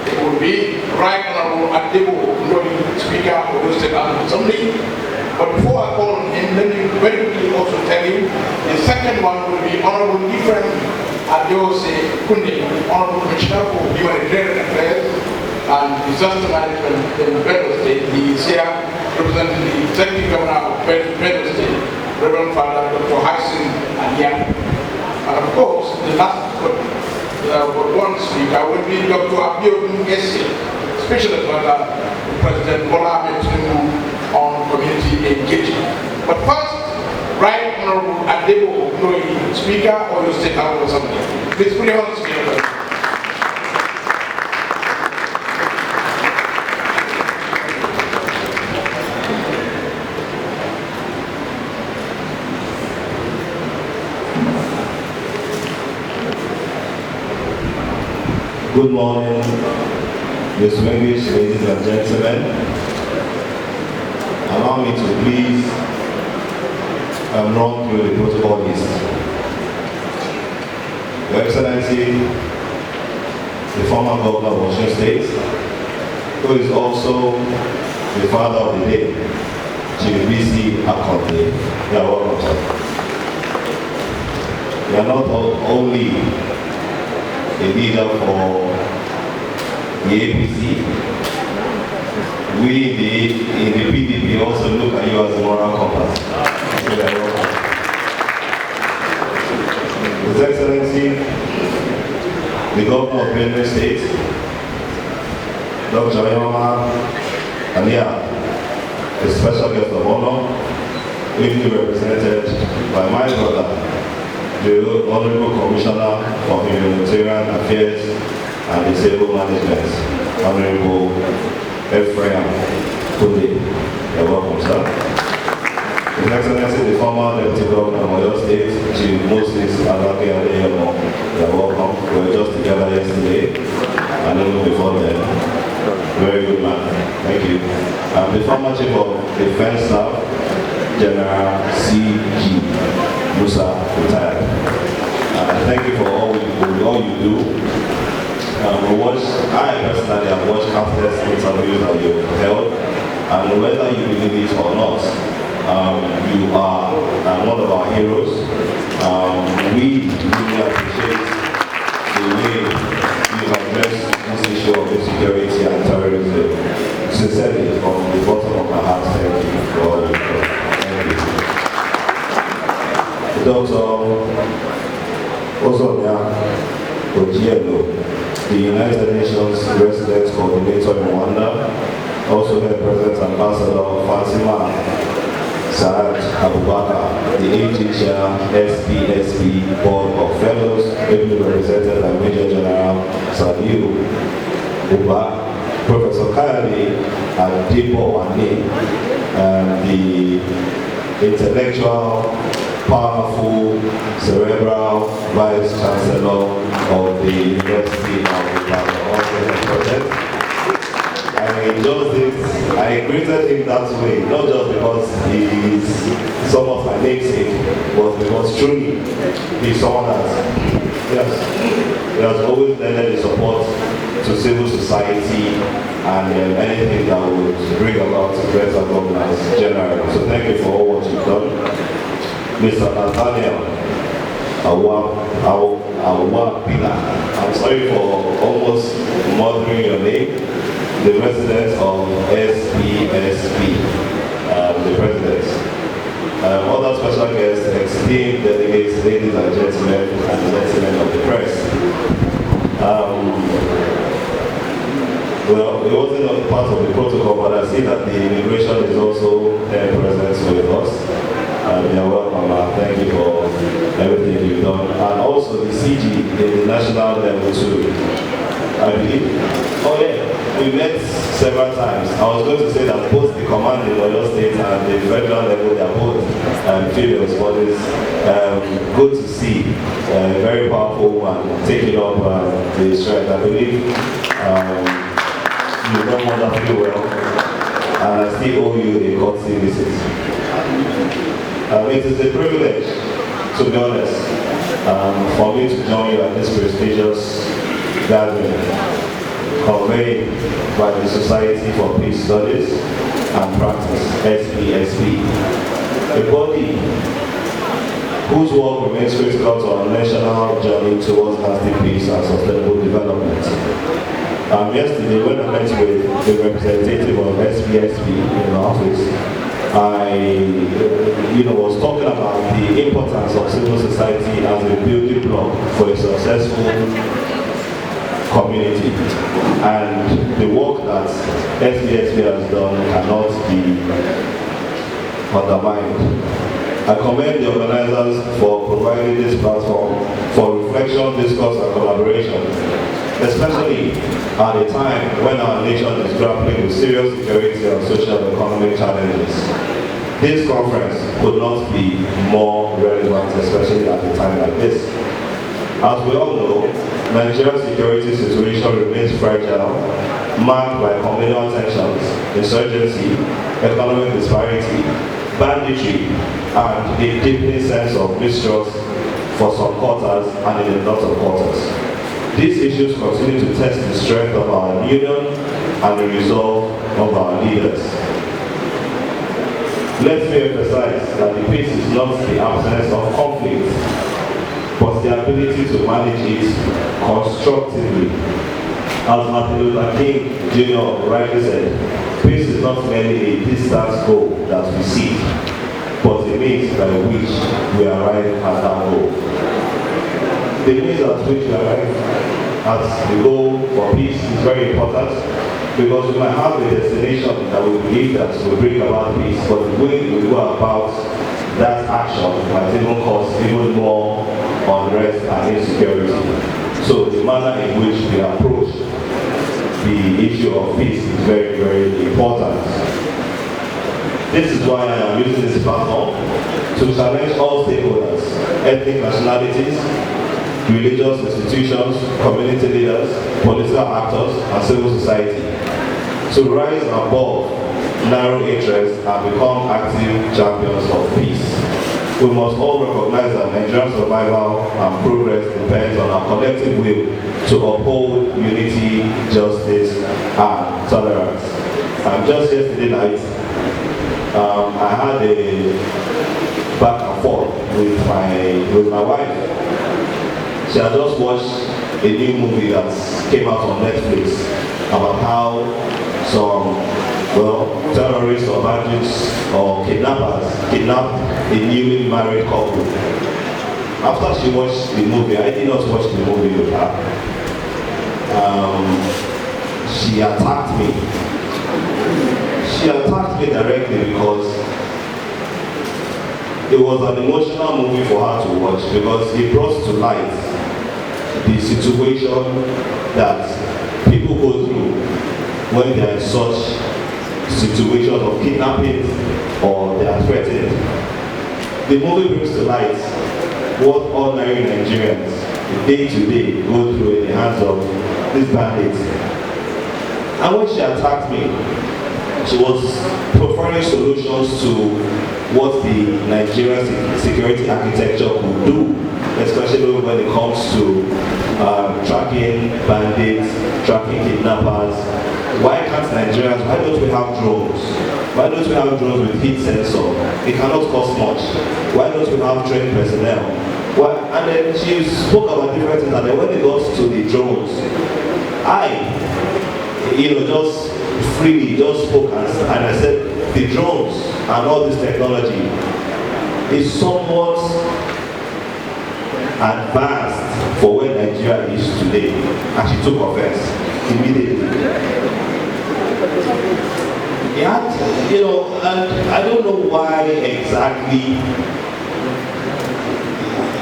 it will be Right Honorable Adebo, Speaker of the State Assembly. But before I call on him, let me very quickly also tell you, the second one will be Honorable Ephraim Adeose Kunde, Honorable Commissioner for Humanitarian Affairs and Disaster Management in Benue State. He is here representing the Executive Governor of Benue State, Reverend Father Dr. Hassan Aliya. And of course, the last but one speaker will be Dr. Abiodun Esse, special advisor to President Bola Ahmed Tinubu on community engagement. But first, Right Honorable Adebo Ogunnoyi, Speaker of your State House of Assembly. Please put your hands together. Good morning, distinguished ladies and gentlemen. Allow me to please run through the protocol list. Your Excellency, the former governor of Washington State, who is also the father of the day, Chief B.C. Akonde. You are welcome, sir. You are not only a leader for the APC. We in the PDP also look at you as a moral compass. So you are welcome. His Excellency, the Governor of Benue State, Dr. Ayoma Alia, a special guest of honor, ably represented by my brother, the Honorable Commissioner for Humanitarian Affairs and Disabled Management, Honorable Ephraim Kunde. You're welcome, sir. His Excellency, the former Deputy Governor of Oyo State, Chief Moses Alake Adeyomo. You're welcome. We were just together yesterday, and even before then. Very good man. Thank you. The former Chief of Defense Staff, General C.G. Musa, retired. Thank you for all you do. I personally have watched countless interviews that you've held, and whether you believe it or not, you are one of our heroes. We really appreciate the way you addressed this issue of insecurity and terrorism. Sincerely, from the bottom of my heart, thank you for all you do. Thank you. Dr. Ozonia Ojielo, the United Nations Resident Coordinator in Rwanda, also had President Ambassador Fatima Saad Abubakar, the AG Chair, SPSP Board of Fellows, ably represented by Major General Sadiu Uba, Professor Kayode Adepo Wane, the intellectual, powerful, cerebral Vice Chancellor of the University of Ibadan Project. And just this, I greeted him that way, not just because he is some of my namesake, but because truly he's someone that, yes, he has always lended his support to civil society and anything that would bring about better governance generally. So thank you for all what you've done. Mr. Nathaniel Awapila, I'm sorry for almost murdering your name, the resident of SPSP, the president. Other special guests, esteemed delegates, ladies and gentlemen, and gentlemen of the press. Well, it wasn't a part of the protocol, but I see that the immigration is also there present with us. You're welcome, thank you for everything you've done. And also the CG in the national level too, I believe. Oh yeah, we met several times. I was going to say that both the command in Oyo State and the federal level, they are both females, but it's good to see a very powerful woman taking up the strength. I believe you've done wonderfully well, and I still owe you a courtesy visit. It is a privilege, to be honest, for me to join you at this prestigious gathering convened by the Society for Peace Studies and Practice, SPSP, a body whose work remains critical to our national journey towards lasting peace and sustainable development. Yesterday, when I met with the representative of SPSP in the office, I was talking about the importance of civil society as a building block for a successful community. And the work that SBSP has done cannot be undermined. I commend the organizers for providing this platform for reflection, discourse, and collaboration, especially at a time when our nation is grappling with serious security and social and economic challenges. This conference could not be more relevant, especially at a time like this. As we all know, Nigeria's security situation remains fragile, marked by communal tensions, insurgency, economic disparity, banditry, and a deepening sense of mistrust for some quarters and in a lot of quarters. These issues continue to test the strength of our union and the resolve of our leaders. Let me emphasize that the peace is not the absence of conflict, but the ability to manage it constructively. As Martin Luther King Jr. rightly said, peace is not merely a distant goal that we seek, but the means by which we arrive at that goal. The means at which we arrive at the goal for peace is very important, because we might have a destination that we believe that will bring about peace, but the way we go about that action might even cause even more unrest and insecurity. So the manner in which we approach the issue of peace is very, very important. This is why I am using this platform to challenge all stakeholders, ethnic nationalities, religious institutions, community leaders, political actors, and civil society to rise above narrow interests and become active champions of peace. We must all recognize that Nigeria's survival and progress depends on our collective will to uphold unity, justice, and tolerance. Just yesterday night, I had a back and forth with my wife. She had just watched a new movie that came out on Netflix about how some terrorists or bandits or kidnappers kidnapped a newly married couple. After she watched the movie, I did not watch the movie with her. She attacked me. She attacked me directly because it was an emotional movie for her to watch, because it brought to light the situation that people go through when they are in such situations of kidnapping or they are threatened. The movie brings to light what ordinary Nigerians day to day go through in the hands of these bandits. And when she attacked me, she was providing solutions to what the Nigerian security architecture could do, especially when it comes to tracking bandits, tracking kidnappers. Why can't Nigerians, why don't we have drones? Why don't we have drones with heat sensor? It cannot cost much. Why don't we have trained personnel? And then she spoke about different things, and then when it goes to the drones, I just freely just spoke and I said the drones and all this technology is somewhat advanced for where Nigeria is today. And she took offense immediately. And I don't know why exactly,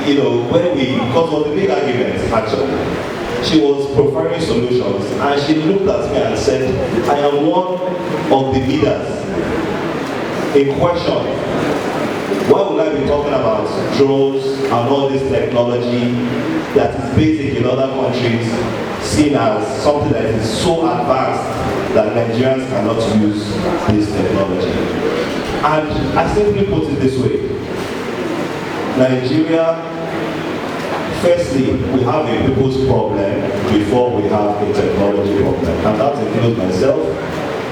because of the big arguments actually. She was providing solutions, and she looked at me and said, I am one of the leaders in question. Why would I be talking about drones and all this technology that is basic in other countries, seen as something that is so advanced that Nigerians cannot use this technology? And I simply put it this way: Nigeria, firstly, we have a people's problem before we have a technology problem. And that includes myself,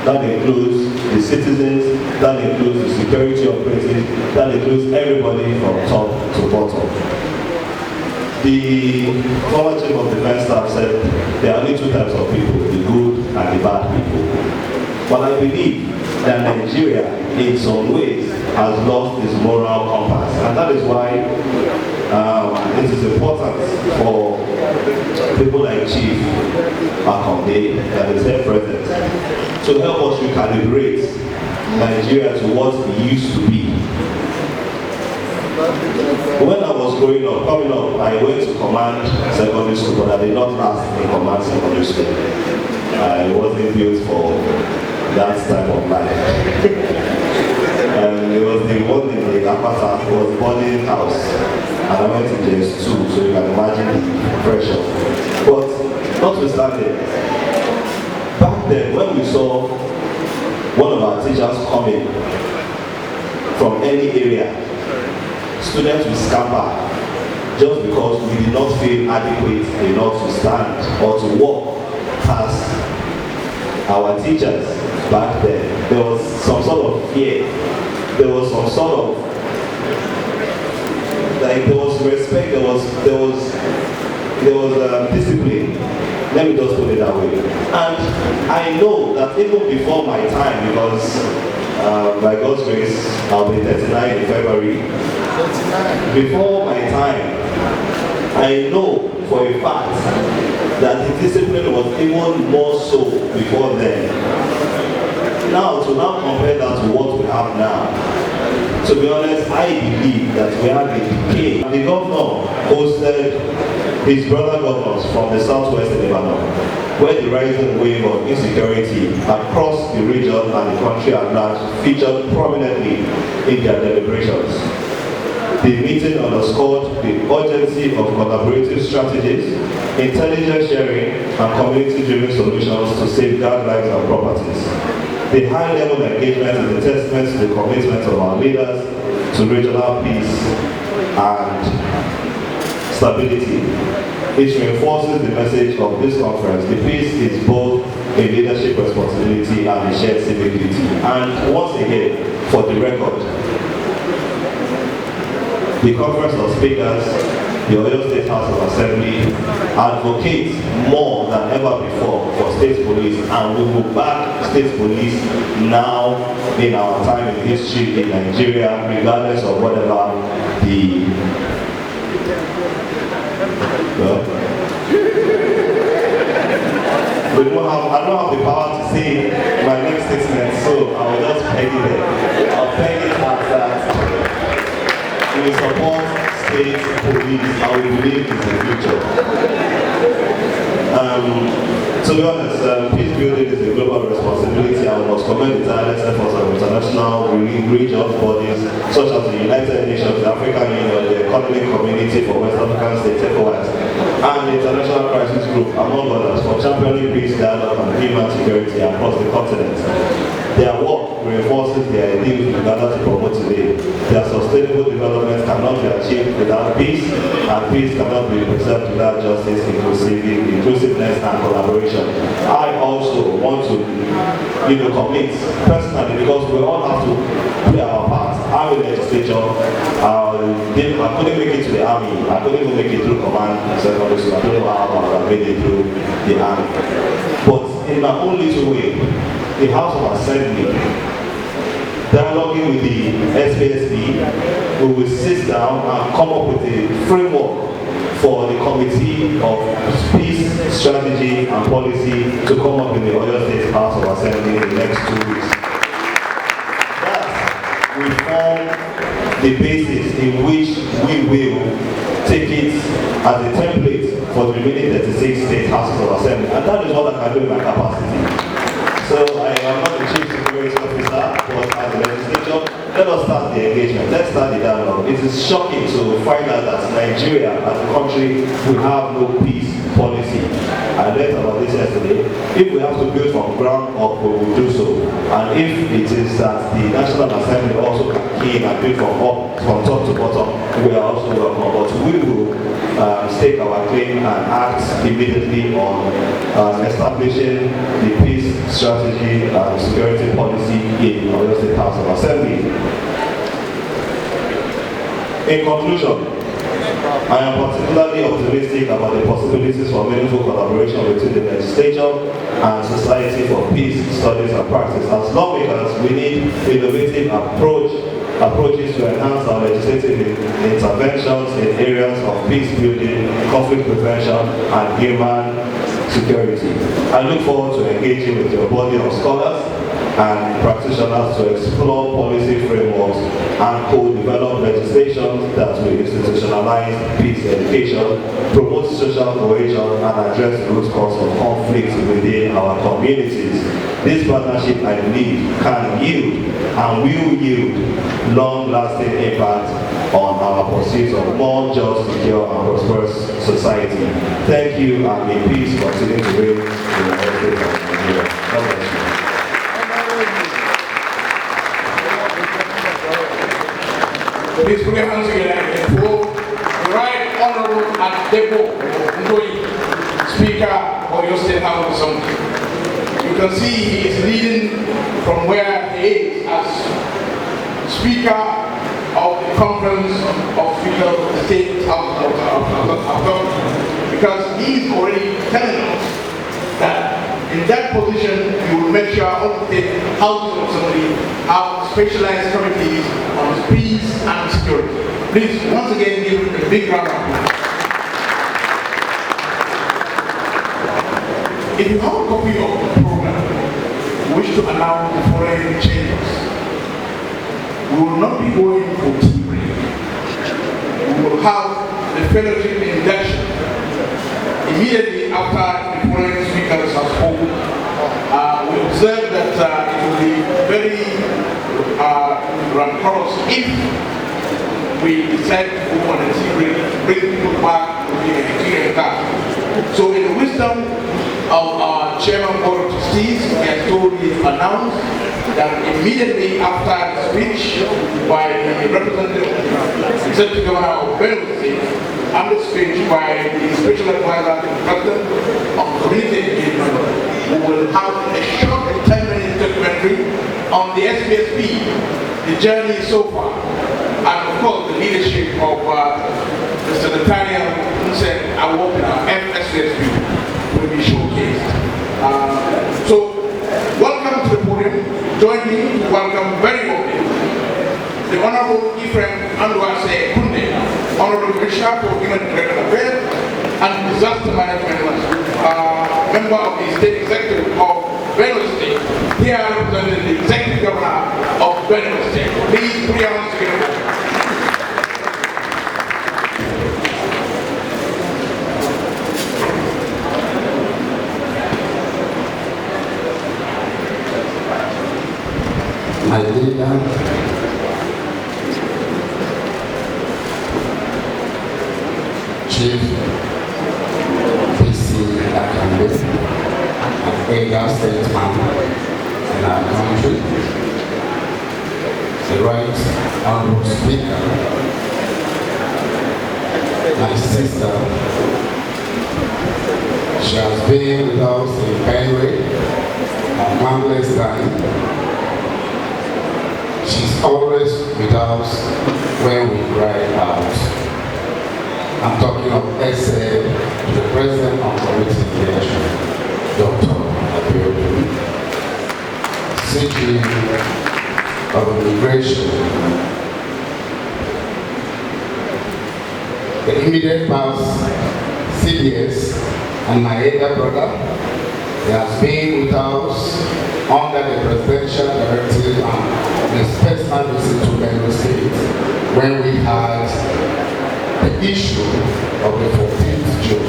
that includes the citizens, that includes the security operatives, that includes everybody from top to bottom. The former chief of defense staff said there are only two types of people, the good and the bad people. But I believe that Nigeria, in some ways, has lost its moral compass. And that is why It is important for people like Chief Akonde, that is here present, to help us recalibrate Nigeria to what it used to be. When I was coming up, I went to Command Secondary School, but I did not last in Command Secondary School. I wasn't built for that type of life. It was the one in the Apata, it was boarding house, and I went to JS2, so you can imagine the pressure. But notwithstanding, back then when we saw one of our teachers coming from any area, students will scamper just because we did not feel adequate enough to stand or to walk past our teachers. Back then, there was some sort of fear. There was some sort of, like, there was respect. There was discipline. Let me just put it that way. And I know that even before my time, because by God's grace, I'll be 39 in February. Before my time, I know for a fact that the discipline was even more so before then. Now, to now compare that to what we have now, to be honest, I believe that we have a decay. The governor hosted his brother governors from the southwest in Lebanon, where the rising wave of insecurity across the region and the country at large featured prominently in their deliberations. The meeting underscored the urgency of collaborative strategies, intelligence sharing, and community-driven solutions to safeguard lives and properties. The high-level engagement is a testament to the commitment of our leaders to regional peace and stability. It reinforces the message of this conference. The peace is both a leadership responsibility and a shared civic duty. And once again, for the record, the Conference of Speakers, the Oyo State House of Assembly, advocates more than ever before for state police, and we will back state police now in our time in history in Nigeria, regardless of whatever the I don't have the power to say my next statement, so I will just peg it there. I'll peg it as that we support state police, and we believe in the future. To be honest, peace building is a global responsibility, and we must commend the tireless efforts of international regional bodies such as the United Nations, the African Union, the Economic Community for West African States, ECOWAS, and the International Crisis Group, among others, for championing peace, dialogue, and human security across the continent. Their work reinforces the ideals we gather to promote today. Their sustainable development cannot be achieved without peace, and peace cannot be preserved without justice, inclusiveness, and collaboration. I also want to commit personally, because we all have to play our part. I'm in the legislature. I couldn't make it to the army. I couldn't even make it through command secondary school. I don't know how I made it through the army. But in my own little way, the House of Assembly, dialoguing with the SPSB, we will sit down and come up with a framework for the Committee of Peace, Strategy and Policy to come up in the Oyo State House of Assembly in the next 2 weeks. That will form the basis in which we will take it as a template for the remaining 36 state houses of assembly, and that is what I can do in my capacity. So I am not the chief security officer, but as a legislature, let us start the engagement. Let's start the dialogue. It is shocking to find out that Nigeria, as a country, we have no peace policy. I read about this yesterday. If we have to build from ground up, we will do so. And if it is that the National Assembly also came and build from top to bottom, we are also welcome. But we will stake our claim and act immediately on establishing the peace strategy and security policy in Oyo State House of Assembly. In conclusion, I am particularly optimistic about the possibilities for meaningful collaboration between the legislature and society for peace studies and practice. As lawmakers, we need innovative approach approaches to enhance our legislative interventions in areas of peace building, conflict prevention, and human security. I look forward to engaging with your body of scholars and practitioners to explore policy frameworks and co-develop legislation that will institutionalize peace education, promote social cohesion, and address the root cause of conflict within our communities. This partnership, I believe, can yield and will yield long-lasting impact on our pursuit of more just, secure, and prosperous society. Thank you, and may peace continue to reign in the United States of Nigeria. God bless you. Please put your hands together for the Right Honorable Adebo Ndoye, Speaker of your State House of Assembly. You can see he is leading from where he is as Speaker of the Conference of Speakers of the State House of Government, because he is already telling us that in that position, you will make sure all the state houses of assembly have specialized committees on peace and security. Please, once again, give a big round of applause. If you have a copy of the program, wish to announce the following changes. We will not be going for tea break. We will have the fellowship induction immediately after the foreign speakers have spoken. We observe that it will be very rancorous if we decide to go on a tea break, bring people back to the Nigerian capital. So in the wisdom of our Chairman Board of Trustees, he has told me, announced that immediately after the speech by the representative Executive Governor of Benue State and the speech by the Special Advisor to the President on Community Engagement, we will have a short 10-minute documentary on the SPSP, the journey so far, and of course the leadership of Mr. Nathaniel Hussein Awopina, FSPSP, will be showcased. So, welcome to the podium. Join me to welcome very warmly the Honorable Ephraim Anduase Kunde, Honorable Commissioner for Human and International Affairs and Disaster Management, member of the State Executive of Benue State, here representing the Executive Governor of Benue State. Please put your hands together. My leader, Chief PC Akambe, an elder statesman in our country, the Right Honorable Speaker, my sister, she has been with us in Benue a countless time. She's always with us when we cry out. I'm talking of SA to the President of Community Engagement, Dr. Abiodun, CG of Immigration, the immediate past CDS, and my elder brother. He has been with us under the presidential directive and his personal visit to Benue State when we had the issue of the 14th June,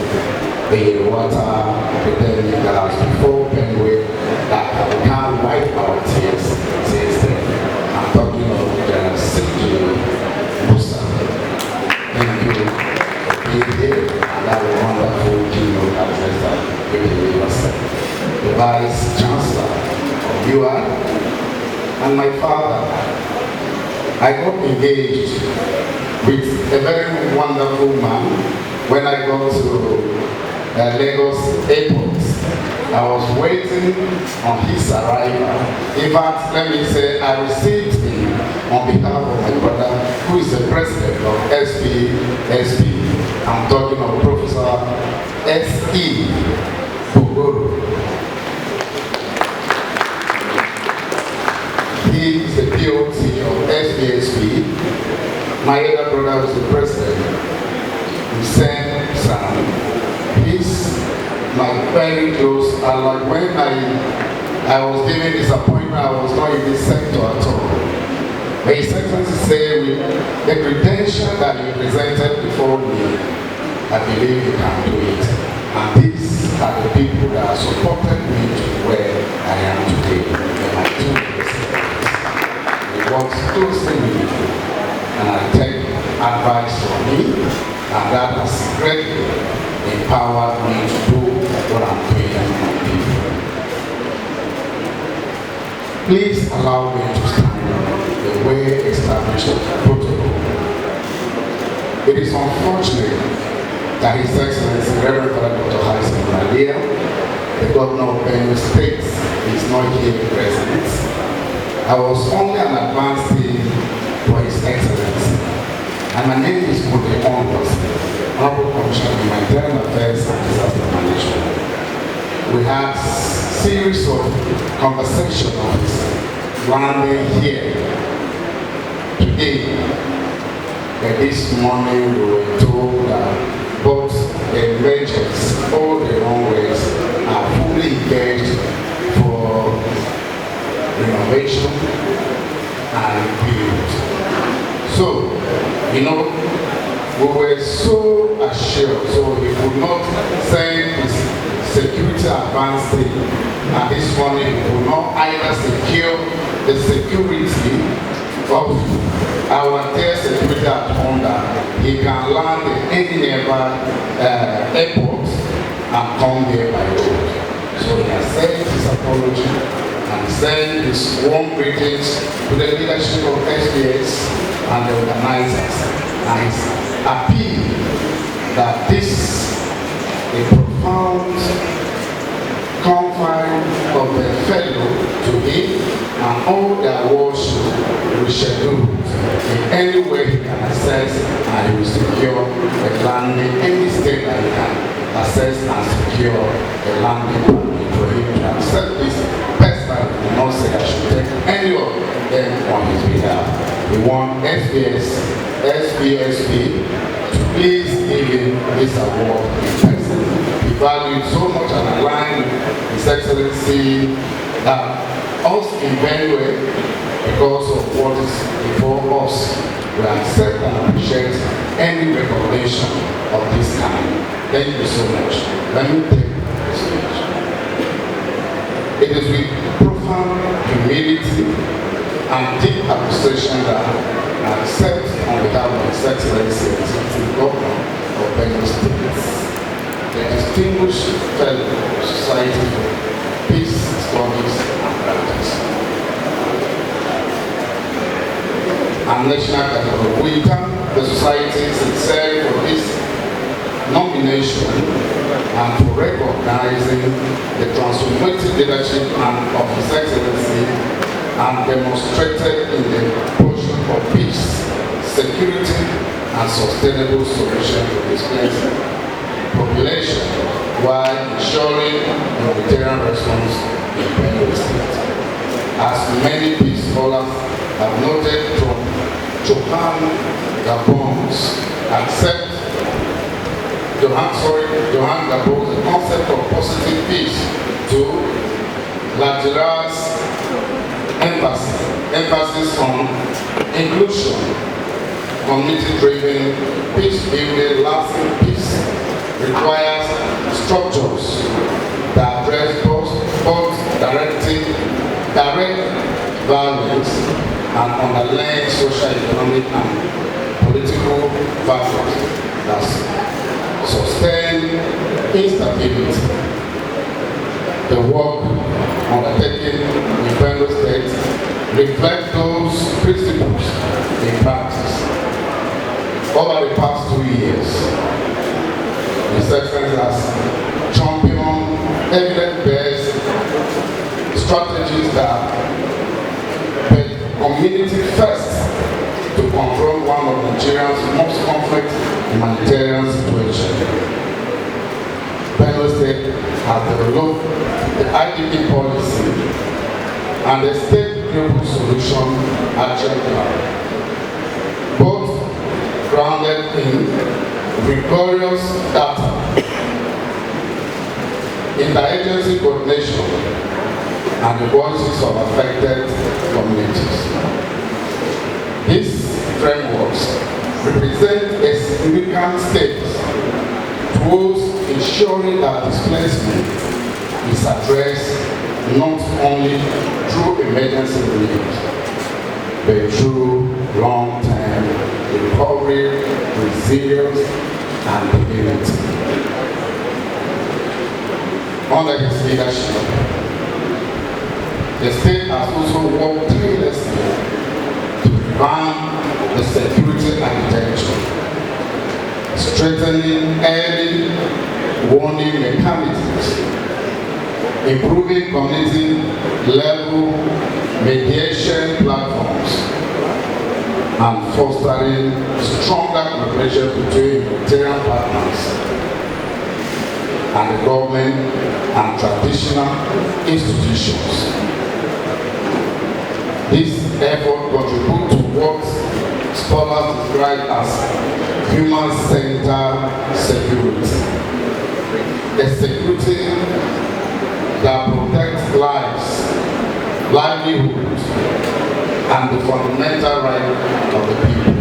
the water epidemic that was before Benue that we can't wipe our tears since then. I'm talking of General C.J. Musa. Thank you for being here and that wonderful keynote address that you delivered. The Vice Chancellor of UI, and my father. I got engaged with a very wonderful man when I got to Lagos Airport. I was waiting on his arrival. In fact, let me say I received him on behalf of my brother, who is the president of SPSP. I'm talking of Professor S.E. Bogoro. He is the POT of SPSP, my elder brother was the president. He said, "Son, he's my very close." And like when I was given this appointment, I was not in this sector at all. But His Excellency said, with the credential that you presented before me, I believe you can do it. And these are the people that supported me to where I am today. And my two presidents. They work closely with me, and I take advice from me, and that has greatly empowered me to do what I'm doing on people. Please allow me to stand the way established protocol. It is unfortunate that His Excellency Reverend Father Dr. Harrison Malia, the governor of Benue State, is not here present. I was only an advance team for His Excellency, and my name is Mode Onwas, Honorable Commissioner of Humanitarian Affairs and Disaster Management. We had series of conversations landing here today. And this morning we were told that both the majors, all the runways are fully engaged for renovation and build. So, we were so assured, so we could not send this security advance team, and this morning we could not either secure the security of our dear security at home that he can land in any nearby airport and come here by road. So he has sent his apology and sent his warm greetings to the leadership of SBS and the organizers, and his appeal that this a profound confine of the fellow to him and all their worship we schedule in any way he can access, and he will secure the landing any state that he can access and secure the landing permit for him to accept this personally. Do not say I should take any of them on his behalf. We want SPSP to please give him this award in person. He valued so much and aligned with His Excellency that us in Benue, because of what is before us, we accept and appreciate any recognition of this kind. Thank you so much. Let me take this speech. It is with profound humility and deep appreciation that I accept on behalf of His Excellency the Governor of Benue State, the distinguished fellow Society for Peace Studies and Practice, and National Category. We thank the Society sincerely for this nomination and for recognizing the transformative leadership of His Excellency and demonstrated in the pursuit of peace, security, and sustainable solution to displaced population while ensuring humanitarian response in Benue State. As many peace scholars have noted, Johan Gabon's the concept of positive peace to Ladjira's emphasis on inclusion, community-driven peace building, lasting peace requires structures that address both direct violence and underlying social, economic, and political factors that sustain instability. The work undertaken in Benue State reflect those principles in practice. Over the past 2 years, His Excellency has championed evidence-based strategies that put community first to confront one of Nigeria's most complex humanitarian situations. Benue State has developed the IDP policy and the State Global Solution Action Plan grounded in rigorous data, interagency coordination, and the voices of affected communities. These frameworks represent a significant step towards ensuring that displacement is addressed not only through emergency relief, but through long-term recovery, resilience, and dignity. Under his leadership, the state has also worked tirelessly to revamp the security architecture, strengthening early warning mechanisms, improving community-level mediation platforms, and fostering stronger cooperation between humanitarian partners and the government and traditional institutions. This effort contributes to what scholars describe as human-centered security, a security that protects lives, livelihoods, and the fundamental right of the people.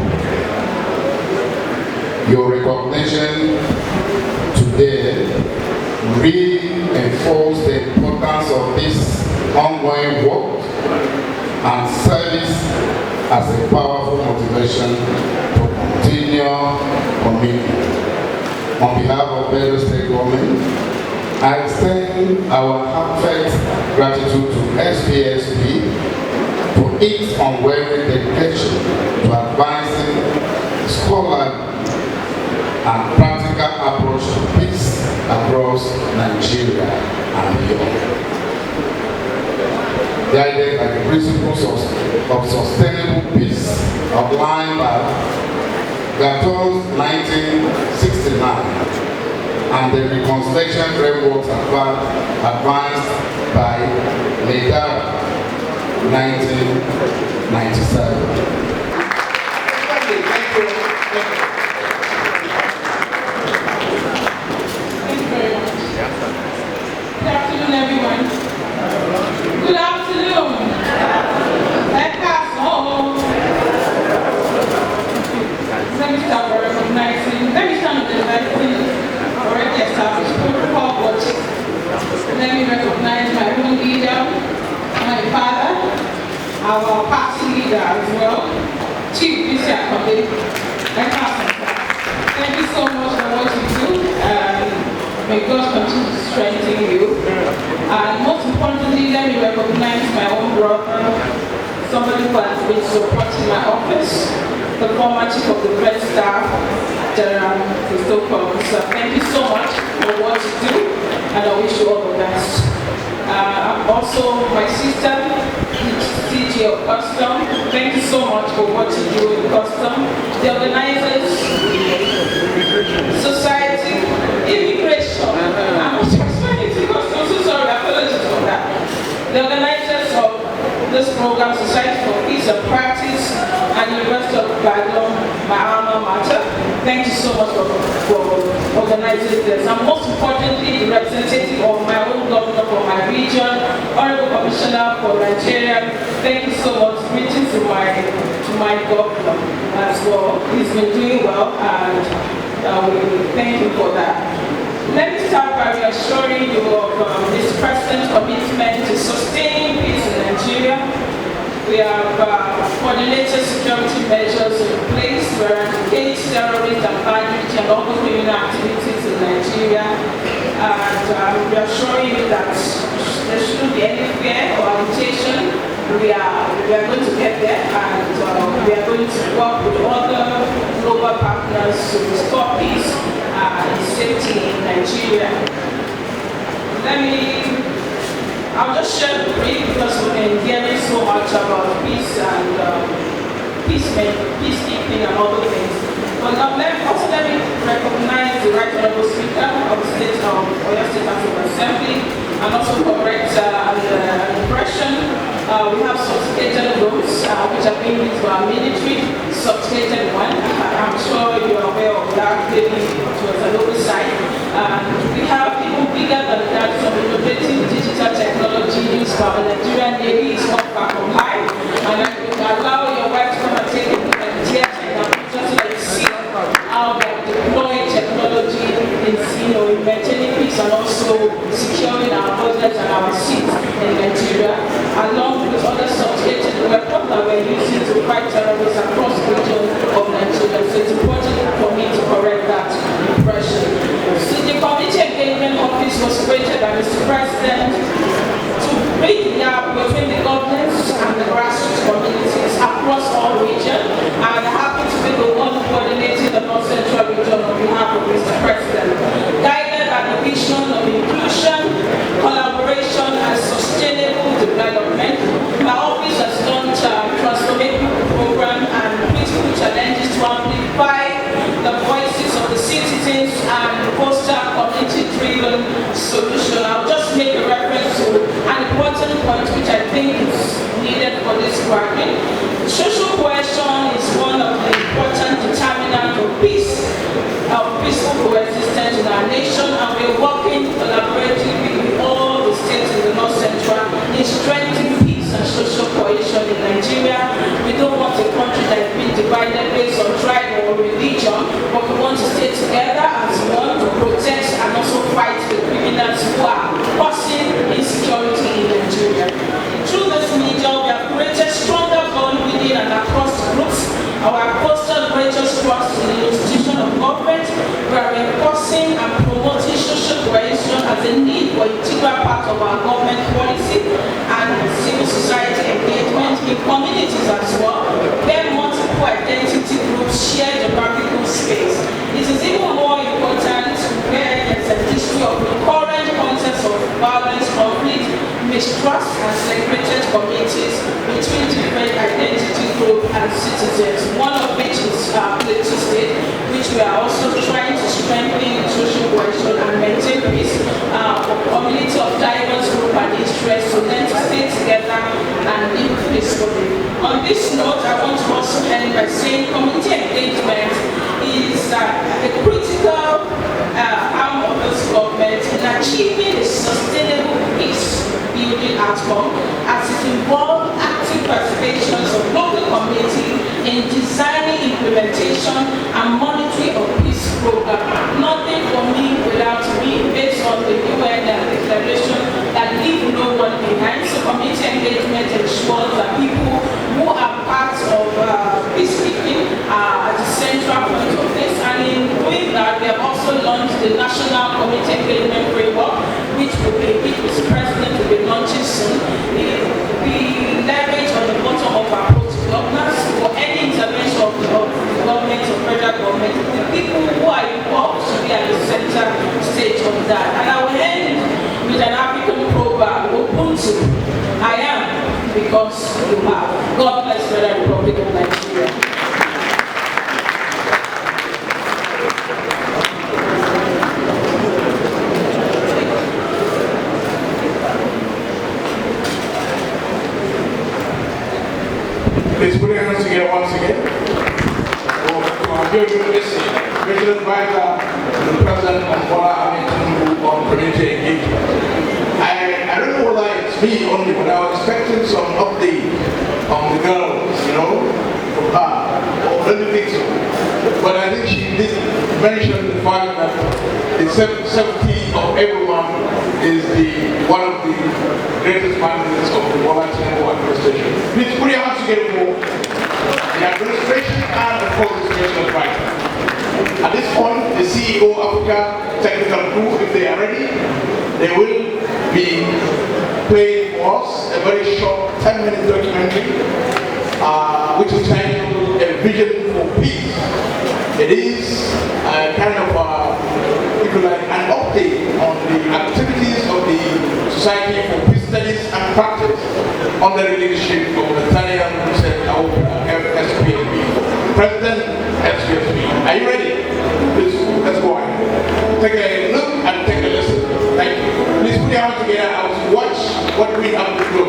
Your recognition today reinforces the importance of this ongoing work and service as a powerful motivation to continue commitment. On behalf of Benue State Government, I extend our heartfelt gratitude to SPSP for its unwavering dedication to advancing scholarly and practical approach to peace across Nigeria and beyond. Guided by the principles of sustainable peace outlined by Gattuso's 1969 and the reconciliation frameworks advanced by Maidara 1997. Good afternoon, everyone. Good afternoon. Let me start by recognizing, let me start with the already established protocol watching. Let me recognize my own leader, my father, our party leader as well, Chief Bisi Akode. Thank you so much for what you do. May God continue to strengthen you. And most importantly, let me recognize my own brother, somebody who has been supporting my office, the former chief of the press staff, General Christopher. So thank you so much for what you do, and I wish you all the best. Also, my sister, CG of Custom, thank you so much for what you do in Custom. The organizers, society, immigration, I'm so sorry, apologies for that. The organizers of this program, Society for Peace and Practice, and University of Ibadan, my alma mater, thank you so much for organizing this. And most importantly, the representative of my own governor for my region, Honorable Commissioner for Nigeria, thank you so much. Greetings to my governor as well. He's been doing well, and we thank you for that. Let me start by reassuring you of this president's commitment to sustaining peace in Nigeria. We have coordinated security measures in place. We are engaged terrorist and bandit and other criminal activities in Nigeria. And we are showing you that there shouldn't be any fear or agitation. We are going to get there, and we are going to work with other global partners to restore peace and safety in Nigeria. I'll just share the brief because we've been hearing so much about peace and peacekeeping and other things. But now let me recognize the Right Honorable Speaker of the State of Oyo State Assembly, and also correct an impression. We have sophisticated drones which are being used by our military, sophisticated one. I'm sure maybe it was an oversight. We have even bigger than that, some innovative digital technology used by the Nigerian Navy is not far from high. And I would allow your wife to come and take a look at the theater just so that you see how they're deploying technology in maintaining peace and also securing our borders and our seas in Nigeria, along with other sophisticated weapons that we're using to fight terrorists across the region of Nigeria. So it's important for me to correct that impression. So the Community Engagement Office was created by Mr. President to bridge the gap between the governments and the grassroots communities across all regions, and I happen to be the one coordinating the North Central region on behalf of Mr. President. Guided by the vision of inclusion, collaboration, and sustainable development, my office has launched a transformative program and critical challenges to amplify the voices of the citizens and foster community-driven solution. I'll just make a reference to an important point which I think is needed for this working. Social cohesion is one of the important determinants of peace, of peaceful coexistence in our nation, and we're working collaboratively with all the states in the North Central in strengthening peace and social cohesion in Nigeria. We don't want a country that is being divided based on tribe or religion, but we want to stay together as one to protect and also fight the criminals who are causing insecurity in Nigeria. Through this media, we have created stronger bond within and across groups. Our fostered greater trust in the institution of government. We are reinforcing and promoting social cohesion as a need for integral part of our government policy and civil society engagement in communities as well, where multiple identity groups share geographical space. It is even more important where there is a history of recurrent concepts of violence, conflict, mistrust, and segregated communities between different identity groups and citizens, one of which is Plateau State, which we are also trying to strengthen social cohesion and maintain peace for community of diverse group and interests, so then to stay together and live peacefully. On this note, I want to also end by saying community engagement is a critical arm of this government in achieving a sustainable peace building outcome, as it involves active participation of local community in designing, implementation, and monitoring of peace program. Nothing for me without me, based on the UN declaration that leave no one behind. So community engagement ensures that people who are part of peacekeeping are at the central point of this. And in doing that, we have also launched the National Community Engagement Framework, which Mr. President will be launching soon. We leverage on the bottom of our approach to governance for any intervention of the government or federal government. The people who are involved should be at the center stage of that. And I will end with an African proverb, Ubuntu. I am because you are. God bless the Federal Republic of Nigeria. Please put your hands together once again. Our Regional Advisor to the President of Bola Ahmed Tinubu on community engagement. I don't know whether it's me only, but I was expecting some update on the girls, from her. I don't think so. But I think she did mention the fact that the safety of everyone is one of the greatest mandates of the Bola Tinubu administration. Please put your hands together for the administration and the co-administration advisor. At this point, the CEO Africa Technical Group, if they are ready, they will be playing for us a very short 10-minute documentary, which is titled A Vision for Peace. It is kind of, if you like, an update on the activities of the Society for Peace Studies and Practice under the leadership of Nathaniel Hussein SPSB. President SPSB. Are you ready? Please, let's go ahead. Take a look and take a listen. Thank you. Please put your hands together and watch what we have to do.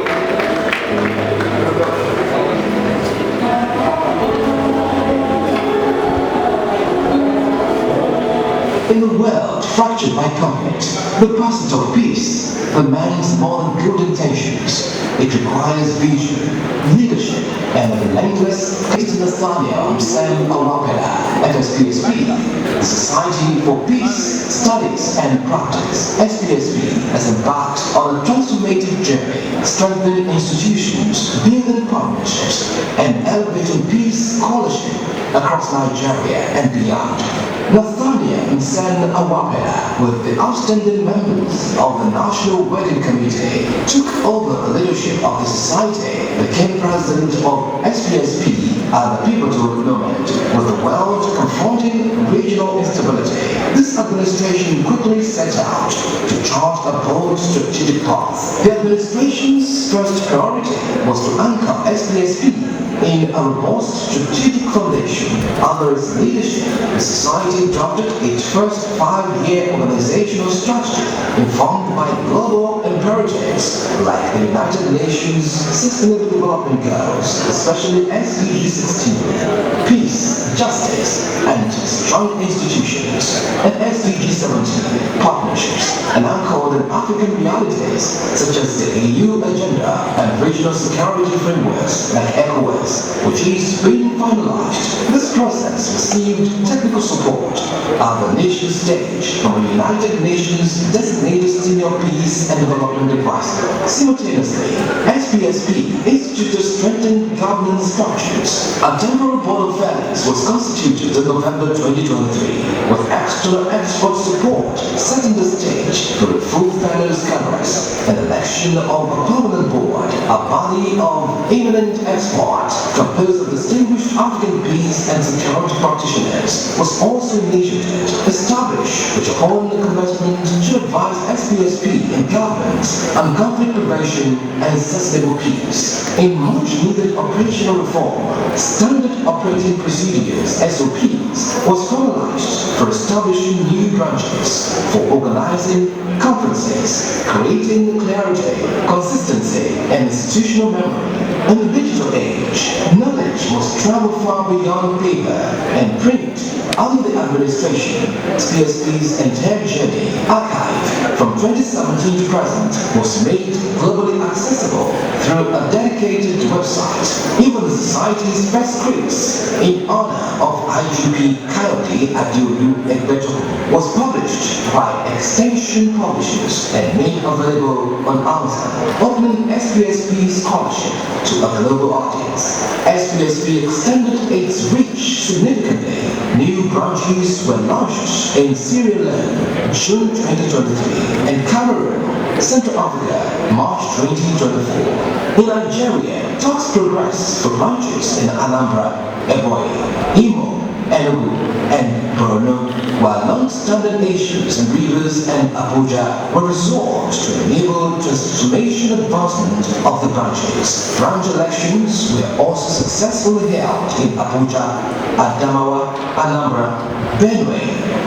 In a world fractured by conflict, the pursuit of peace demands more than good intentions. It requires vision, leadership, and a relentless Nathaniel Sam Awapela at SPSP, the Society for Peace, Studies and Practice. SPSP has embarked on a transformative journey, strengthening institutions, building partnerships, and elevating peace coalition across Nigeria and beyond. Nathaniel Nsen Awapela, with the outstanding members of the National Working Committee, took over the leadership of the society, became president of SPSP at the pivotal moment, with the world confronting regional instability. This administration quickly set out to chart a bold strategic path. The administration's first priority was to anchor SPSP in a robust strategic foundation. Under its leadership, the society drafted its first 5-year organizational strategy, informed by global imperatives like the United Nations Sustainable Development Goals, especially SDG 16, peace, justice, and strong institutions, and SDG 17, partnerships, and anchored in African realities such as the EU agenda and regional security frameworks like ECOWAS, which is being finalized. This process received technical support at the nation stage from the United Nations designated senior peace and development advisor. Simultaneously, SPSP instituted strengthened governance structures. A temporary board of affairs was constituted in November 2023, with external expert support setting the stage for the full fairness Congress and election of a permanent board, a body of eminent experts composed of distinguished African peace and security practitioners, was also initiated, established, which upon commencement should advise SPSP in governance on conflict prevention and sustainable peace. In much needed operational reform, standard operating procedures, SOPs, was formalized for establishing new branches, for organizing conferences, creating clarity, consistency, and institutional memory. In the digital age, knowledge must travel far beyond paper and print. Under the administration, SPSP's entire journey, archive from 2017 to present, was made globally accessible through a dedicated website. Even the Society's first scripts, in honor of IGP Coyote Adeolu Egbejo, was published by Extension Publishers and made available on Amazon, opening SPSP scholarship to a global audience. SPSP extended its reach significantly. New branches were launched in Sierra Leone, June 2023, and Cameroon, Central Africa, March 2024. In Nigeria, talks progress for branches in Anambra, Ebonyi, Imo, Enugu, and Borno, while long-standing issues in Rivers and Abuja were resolved to enable transformation advancement of the branches. Branch elections were also successfully held in Abuja, Adamawa, Anambra, Benue,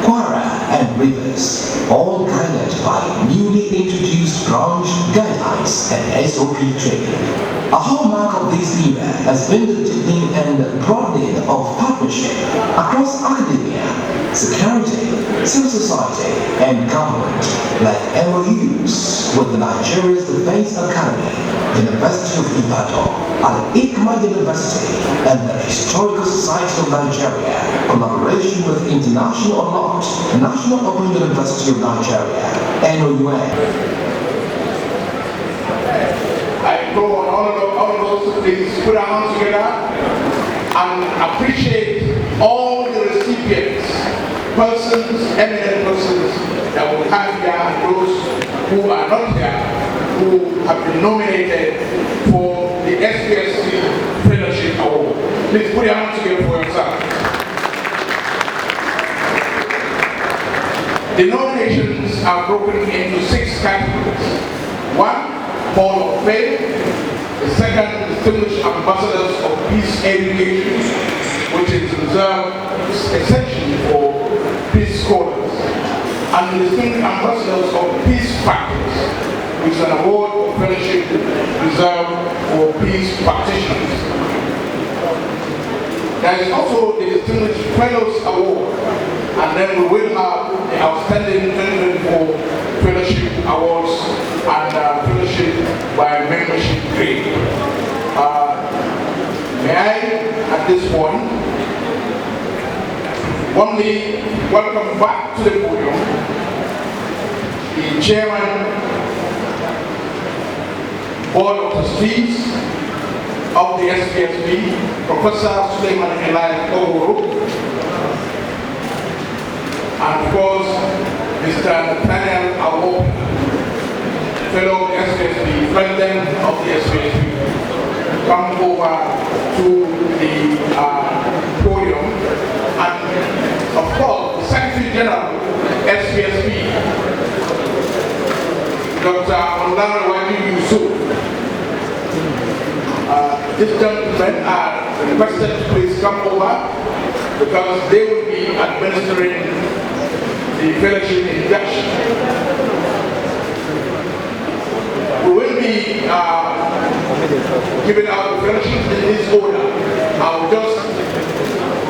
Kwara, and Rivers, all guided by newly introduced branch guidelines and SOP training. A hallmark of this era has been the deepening and broadening of partnership across academia, security, civil society, and government, like MOUs with the Nigeria's Defense Academy, University of Ibadan, Al-Ikma University, and the Historical Society of Nigeria, collaboration with International Alert, National Open University of Nigeria, NOUN. I go on all of those, please put our hands together and appreciate all the recipients, persons, eminent persons that we have here, and those who are not here, who have been nominated for the SPSP Fellowship Award. Please put your hands together for yourself. The nominations are broken into 6 categories. 1, Hall of Fame. The second, Distinguished Ambassadors of Peace Education, which is reserved essentially for peace scholars. And the Distinguished Ambassadors of Peace Practice, which is an award of fellowship reserved for peace practitioners. There is also the Distinguished Fellows Award, and then we will have the outstanding 2024 fellowship awards and fellowship by membership grade. May I, at this point, warmly welcome back to the podium the Chairman, Board of Trustees of the SPSP, Professor Suleiman Elias Ogoro, and of course, Mr. Nathaniel Awo, fellow SPSP, President of the SPSP, come over to the podium, and of course, the Secretary General, SPSP, Dr. Ondana Wadi Yusuf. These gentlemen are requested to please come over because they will be administering the fellowship induction. We will be giving out the fellowship in this order. I will just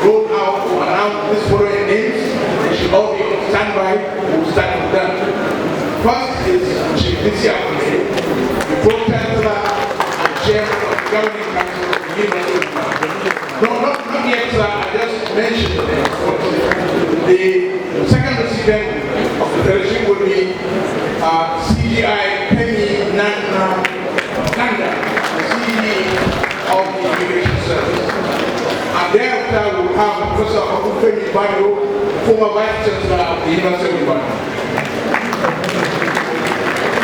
roll out or announce these following names. They should all be on standby. We'll start with them. First is Chief Bisia Akule, the Pro-Chancellor and Chairman of the Governing Council of the University of Ibadan. No, not yet, sir. I just mentioned it. The second recipient of the fellowship will be CGI Penny Nanda, the CD of the Immigration Service. And thereafter, we will have Professor Okufemi Bado, former Vice Chancellor of the University of Ibadan.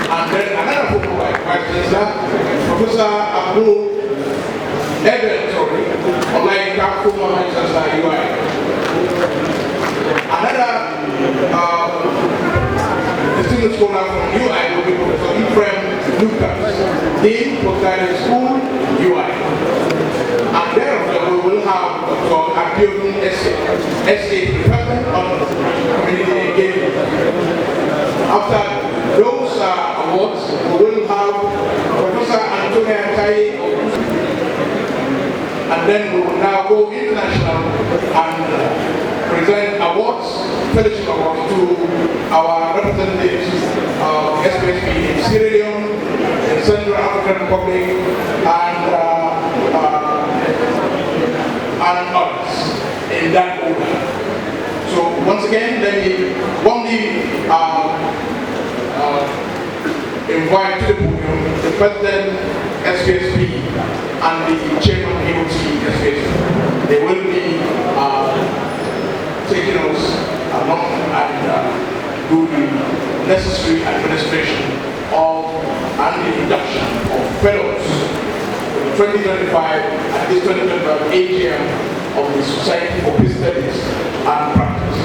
And then another former Vice Chancellor, Professor Abdul Edel Tori, Olaika, former Vice Chancellor UI. Another distinguished scholar from UI will be Professor Ephraim Lucas, Dean for Guidance School, UI. And thereafter, we will have Dr. Abiodun S.A. Department on Community Engagement. After those awards, we will have Professor Antonia Tai, and then we will now go international and present awards, fellowship awards to our representatives of SPSP in Sierra Leone, in Central African Republic, and others in that order. So once again, let me warmly invite to the podium the President SPSP and the Chairman AOT SPSP. They will be taking us along and do the necessary administration of and the induction of fellows 2025 at this 2025 AGM of the Society for Peace Studies and Practice.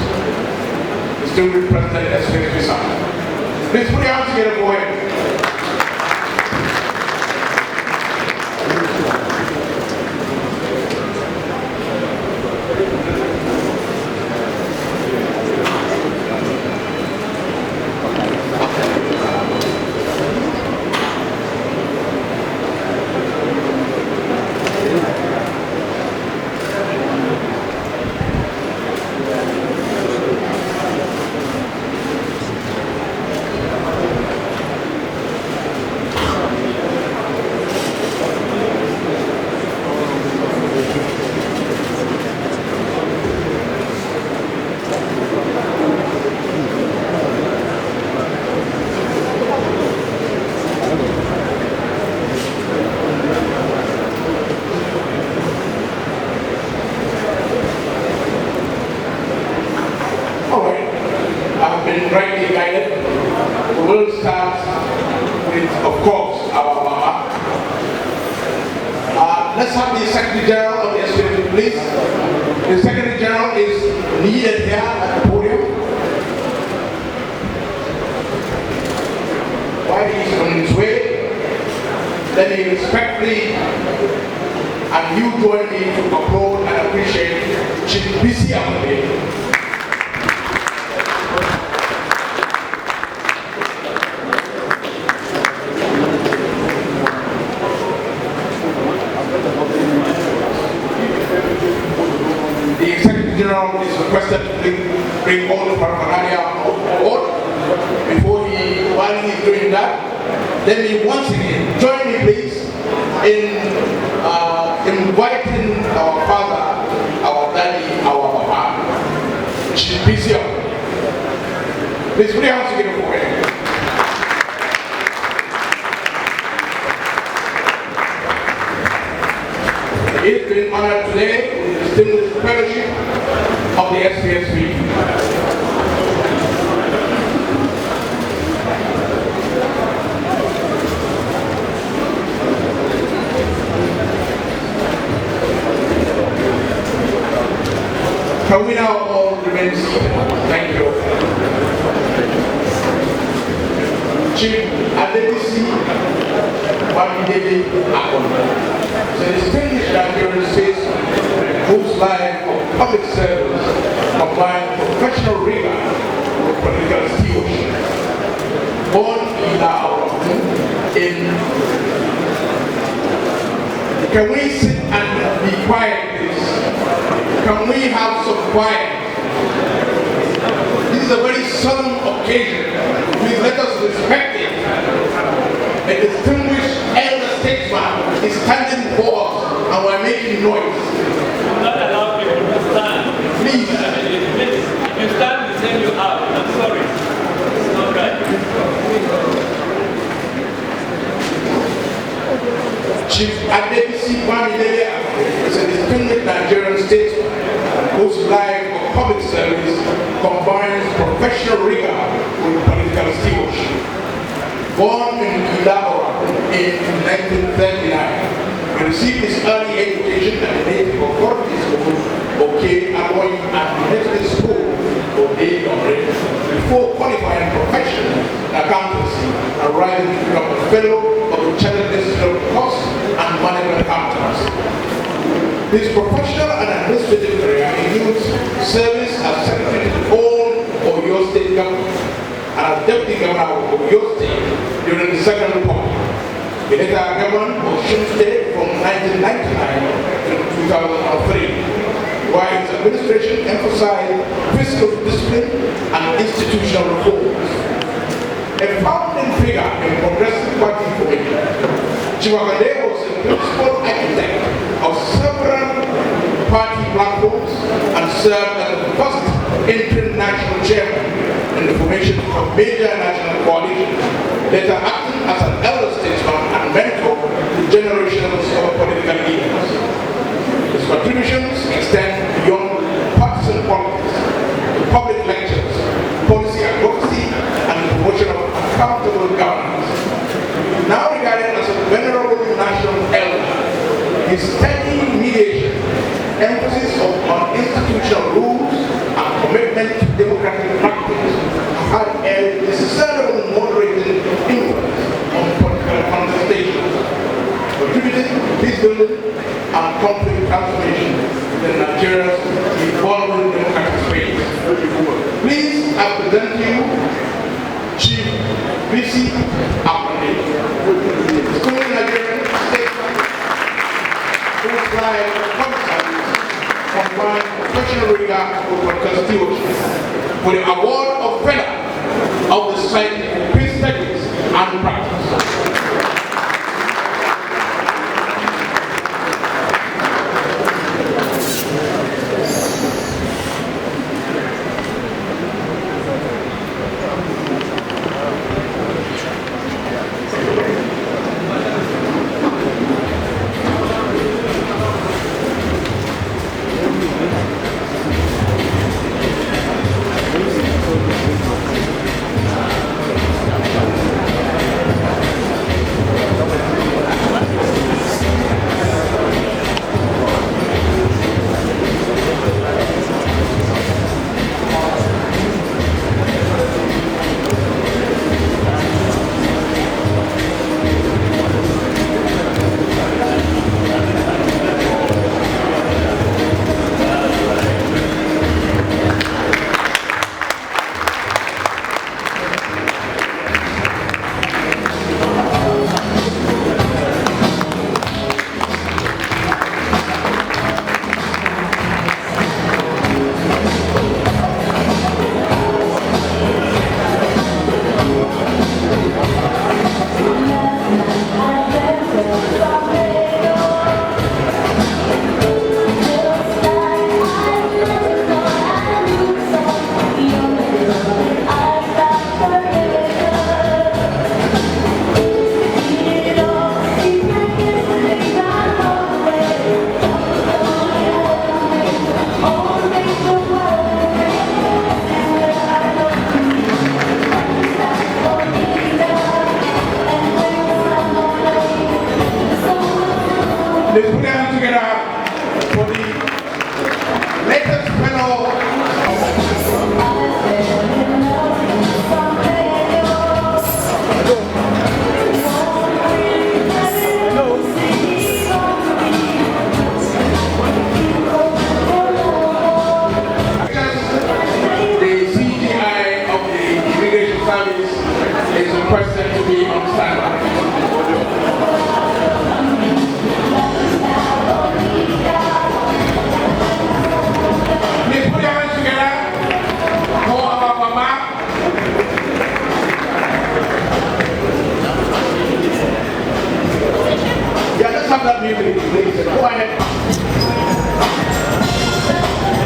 Distinguished President SPSP Sir. Please put your hands together for him. The executive Secretary General is requested to bring all the paraphernalia on board. While he's doing that, let me once again join me, please, in inviting our father, our daddy, our papa, Chief Bishop. Please put your hands together for him. He has been honored today with the distinguished fellowship of the SPSP. Can we now all remain seated? Thank you. Chief Adebisi Bamidele Akon, the distinguished Nigerian citizen whose life of public service combined professional rigor with political stewardship. Born in Lao in. Can we sit and be quiet, please? Can we have some quiet? This is a very solemn occasion. Please let us respect it. A distinguished elder statesman is standing before us and we're making noise. I'm not allowed people to stand. Please. You stand the same you have. I'm sorry. It's not right. Chief Adebisi Bamidele is a distinguished Nigerian statesman whose life of public service combines professional rigor with political stewardship. Born in Ilabora in 1939, he received his early education at the native authority school, OK Aloy, and the Methodist school, Ode Omre, before qualifying profession in accountancy and rising to become a fellow of the Chartered Institute of Cost and Management Accountants. His professional and administrative career includes service as Secretary to all Oyo State Government and as Deputy Governor of Oyo State during the Second Republic. He later governed Osun State from 1999 to 2003, while his administration emphasized fiscal discipline and institutional reforms. A founding figure in Progressive Party formation, Chiwakande was the principal architect of several party platforms and served as the first interim national chairman in the formation of major national coalitions, later acting as an elder statesman and mentor to generations of political leaders. His contributions extend beyond partisan politics to public lectures, policy advocacy, and the promotion of accountable governance. Now regarded as a venerable national elder, his steady mediation, emphasis on institutional rules, and commitment to democratic practice had a discernible moderating influence on political contestation, contributing to peace building and conflict transformation in Nigeria's evolving democratic space. Please, I present to you Chief Bisi Akande, distinguished Nigerian statesman whose life public service combined professional rigor with political stewardship, with the award of Fellow of the Society for Peace Studies and Practice.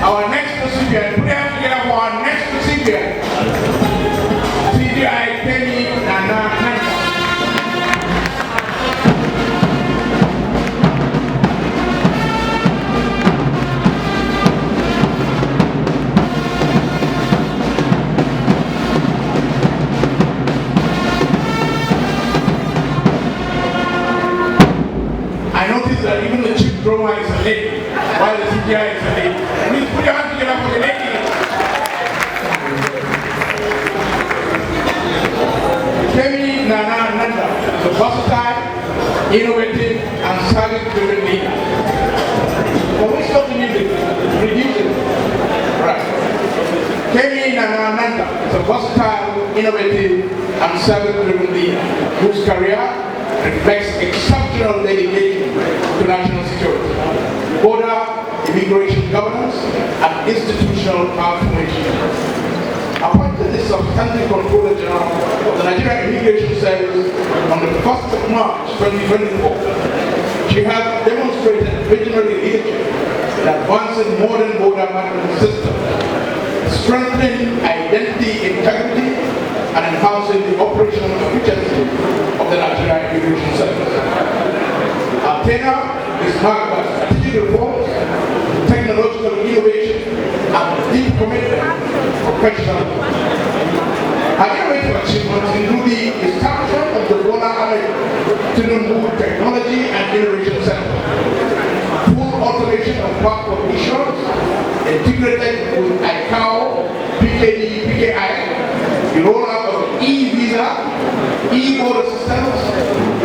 Our next recipient, put your hands together for our next recipient. CGI Kenny Nana Nanda. I noticed that even the chief drummer is a lady, while the CGI is a lady. Please put your hands together for the lady. Kemi Nana Nanda is a versatile, innovative, and service-driven leader. Can we stop the music? Reduce it. Right. Kemi Nana Nanda is a versatile, innovative, and service-driven leader whose career reflects exceptional dedication to national security, border, immigration governance, and institutional transformation. Appointed as Substantive Controller General of the Nigerian Immigration Service on the 1st of March 2024, she has demonstrated visionary leadership in advancing modern border management systems, strengthening identity integrity, and enhancing the operational efficiency of the Nigerian Immigration Service. Our tenure is marked by strategic reforms, technological innovation, and deep commitment to professionalism. Our innovative achievements include the establishment of the Bola Ahmed Tinubu Technology and Innovation Center, full automation of passport issuance, integrated with ICAO, PKD, PKI, the rollout of e-visa, e-border systems,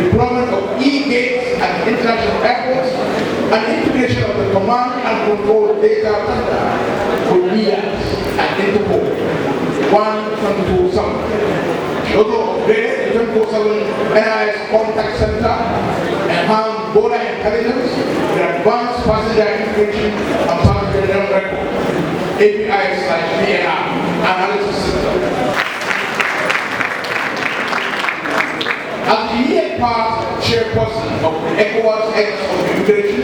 deployment of e-gates at international airports, and integration of the command and control data center with NIAS and Interpol, 124/7. She also upgraded the 24/7 NIS contact center, enhanced border intelligence with advanced passenger information and passenger record, API/VNR analysis system. As the year past chairperson of the ECOWAS X of Immigration,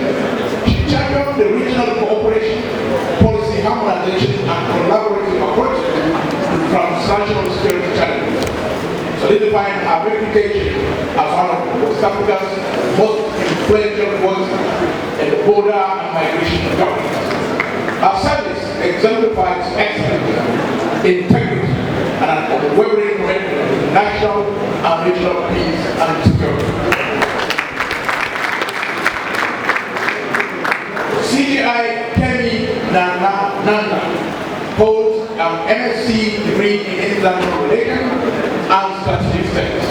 she championed the regional cooperation, policy harmonization, and collaborative approaches to transnational security challenges, solidifying her reputation as one of West Africa's most influential voices in the border and migration governance. Our service exemplifies excellence, integrity, and an unwavering commitment to national and regional peace and security. CGI Kemi Nana Nanda holds an MSc degree in international relations and strategic studies,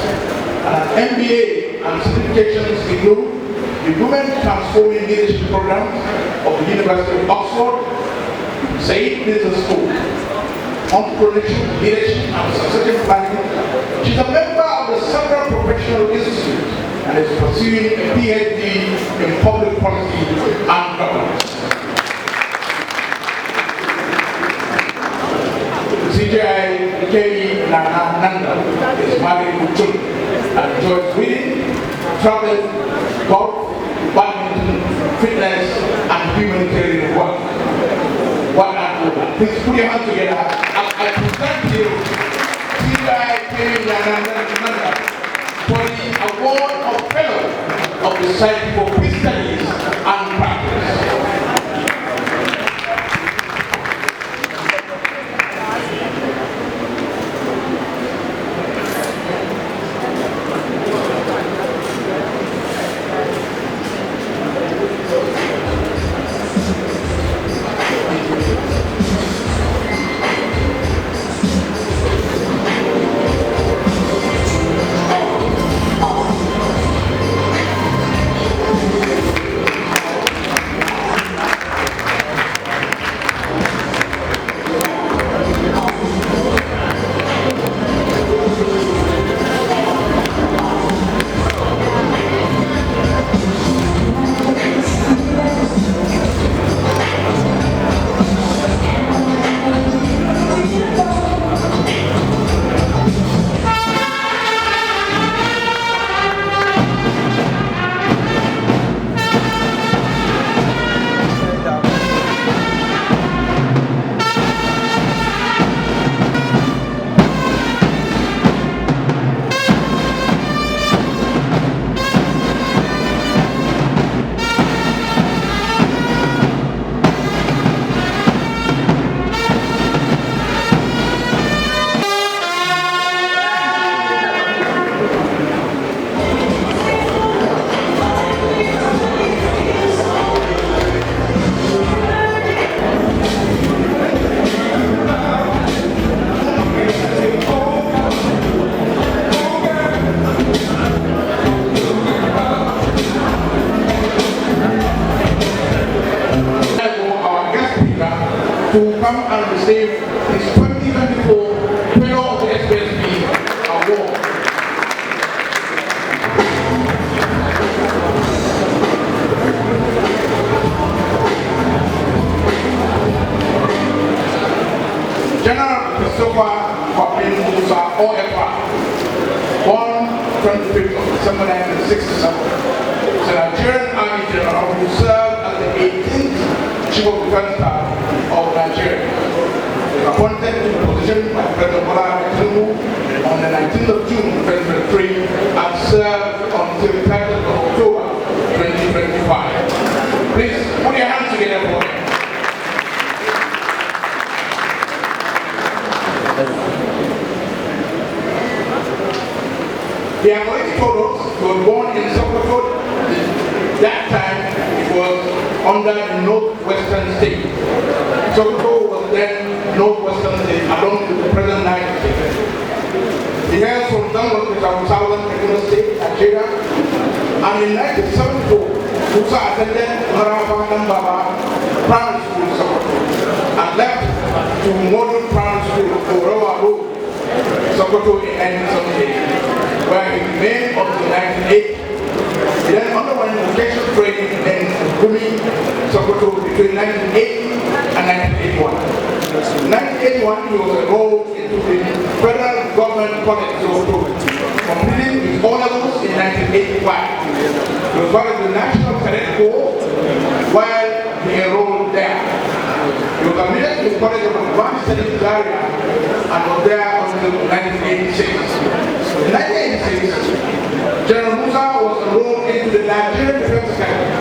and an MBA and certifications include the Women Transforming Leadership Program of the University of Oxford, Said Business School, Entrepreneurship, Leadership, and Succession Planning. She's a member of the Central Professional Institute and is pursuing a PhD in Public Policy and Governance. CGI Kemi Nana Nanda is married with children and enjoys reading, traveling, golf, badminton, fitness, and humanitarian work. What an please put your hands together as I present you CGI Kemi Nana for the award of Fellow of the Society for Peace Studies and Practice. chairman received his 2024 Fellow of the SPSP Award. General Christopher Kwapin Musa OFR, born 25th of December 1967, is a Nigerian Army general who served as the 18th Chief of Defense Staff of Nigeria. He was appointed to the position by President Bola Ahmed Tinubu on the 19th of June 2023 and served until the 30th of October 2025. Please put your hands together for him. They have already told us he was born in Sokoto. That time it was under the Northwestern State. Sokoto was then Northwestern State along with the present Niger State. He hails from Dangote, Southern Kaduna State, Nigeria. And in 1974, Musa attended Marafa Nambaba Primary School in Sokoto and left to Modern Primary School Orowa Road, Sokoto in 1978. Where he remained until 1980. He then underwent vocational training in Gumi, Sokoto between 1980 and 1981. In 1981, he was enrolled into the Federal Government College, Sokoto, completing his O-levels in 1985. He was part of the National Cadet Corps while he enrolled there. He was admitted to the College of Advanced Studies Zaria and was there until 1986. In 1986, General Musa was enrolled into the Nigerian Defense Academy,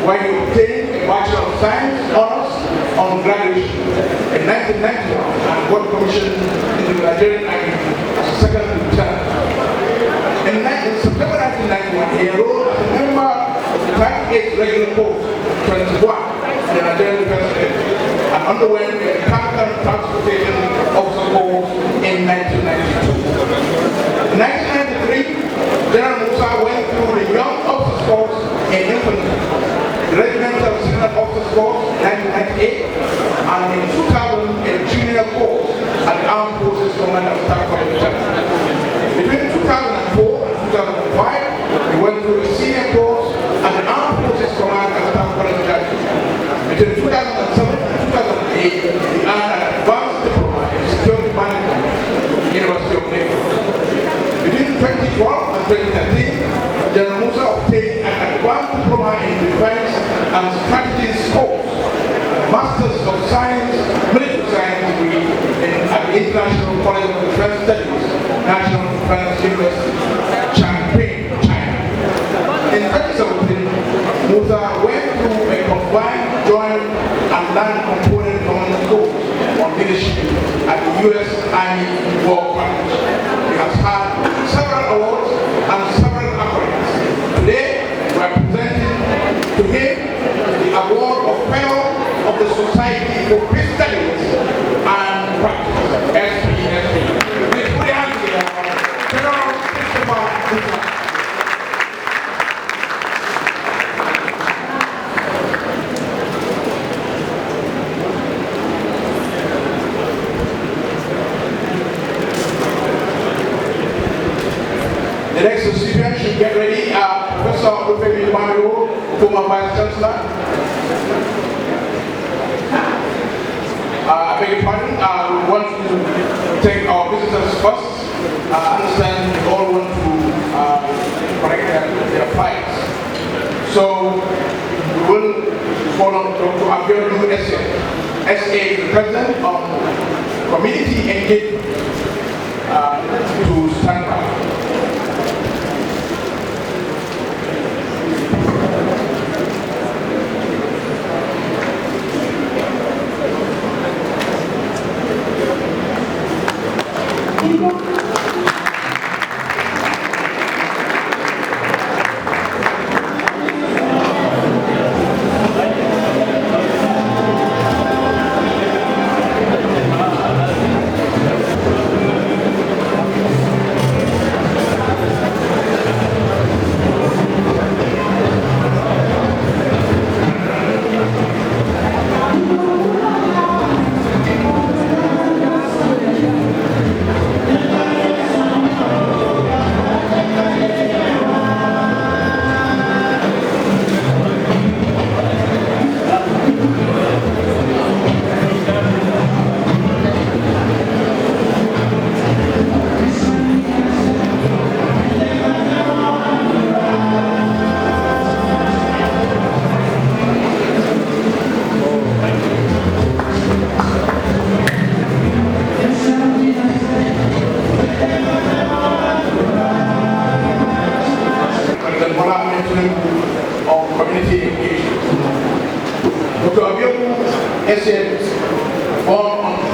where he obtained a Bachelor of Science honors on graduation in 1991 and got commissioned into the Nigerian Army as a second lieutenant. In September 1991, he enrolled as a member of the 38th Regular Post 21 in the Nigerian Defense Academy and underwent a Mechanical Transportation Officer course in 1992. In 1993, General Musa went through the Young Officers Course in Infantry, the Regimental Signal Officers Course in 1998, and in 2000, a junior course at the Armed Forces Command and Staff College. Between 2004 and 2005, he went through a senior course at the Armed Forces Command and Staff College. Between 2007 and 2008, he earned an advanced diploma in security management at the University of Lagos. Between 2012 and 2013, General Musa obtained an advanced diploma in defense and strategies course, Masters of Science, Military Science degree at the International College of Defense Studies, National Defense University, Changping, China. In 2017, Musa went through a combined joint and land component command course on leadership at the U.S. Army War College. He has had several awards and several accolades. Today, we are presenting to him the award of Fellow of the Society for Peace Studies and Practice, SPSP. Please put your hands together for General Christopher Musa. The next recipient should get ready. Professor Olufemi Mario, former Vice Chancellor. I beg your pardon. We want to take our visitors first. I understand we all want to correct their flights. So we will follow Dr. Abiodun SA. SA is the President of Community Engagement to stand by.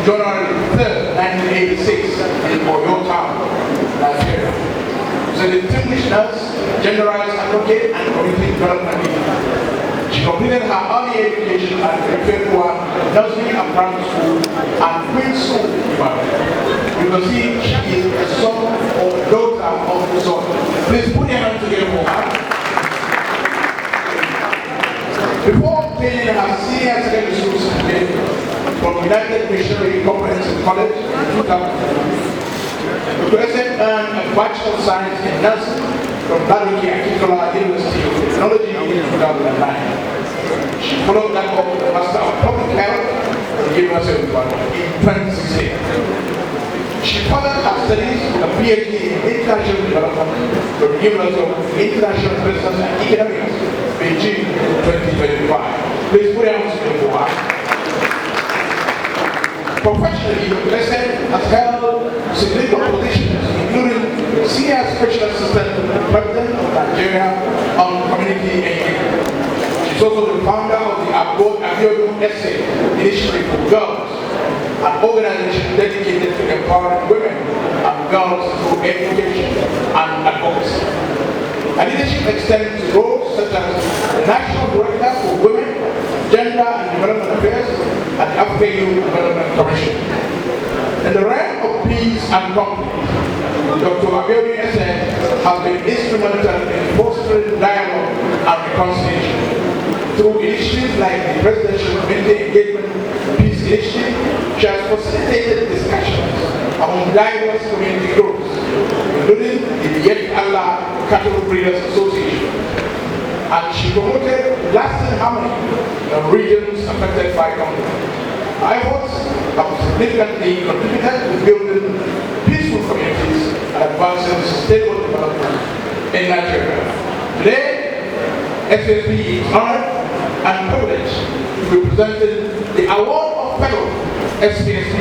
January 3rd, 1986 in Oyo Town, Nigeria. She's a distinguished nurse, gender rights advocate, and community development leader. She completed her early education at Grade 1 Nursery and Primary School and Queen's School. You can see she is a son or daughter of the son. Please put your hands together for her. Before obtaining her senior secondary school certificate from United Missionary Comprehensive College in 2000, the president earned a Bachelor of Science in Nursing from Ladoke Akitola University of Technology in 2009. She followed that up with a Master of Public Health from the University of Ibadan in 2016. She furthered her studies with a PhD in International Development from the University of International Business and Economics, Beijing in 2025. Please put your hands together for her. Professionally, the president has held significant positions, including Senior Special Assistant to the President of Nigeria on Community Engagement. She's also the founder of the Abiodun Essay Initiative for Girls, an organization dedicated to empowering women and girls through education and advocacy. Her leadership extends to roles such as the National Director for Women, Gender and Development Affairs at the African Youth Development Commission. In the realm of peace and conflict, Dr. Abiodun Essay has been instrumental in fostering dialogue and reconciliation. Through initiatives like the Presidential Community Engagement Peace Initiative, she has facilitated discussions among diverse community groups, including the Yet Allah Cattle Breeders Association. And she promoted lasting harmony in regions affected by conflict. Her efforts have significantly contributed to building peaceful communities and advancing sustainable development in Nigeria. Today, SSP is honored and privileged to be presenting the Award of Fellow SPSP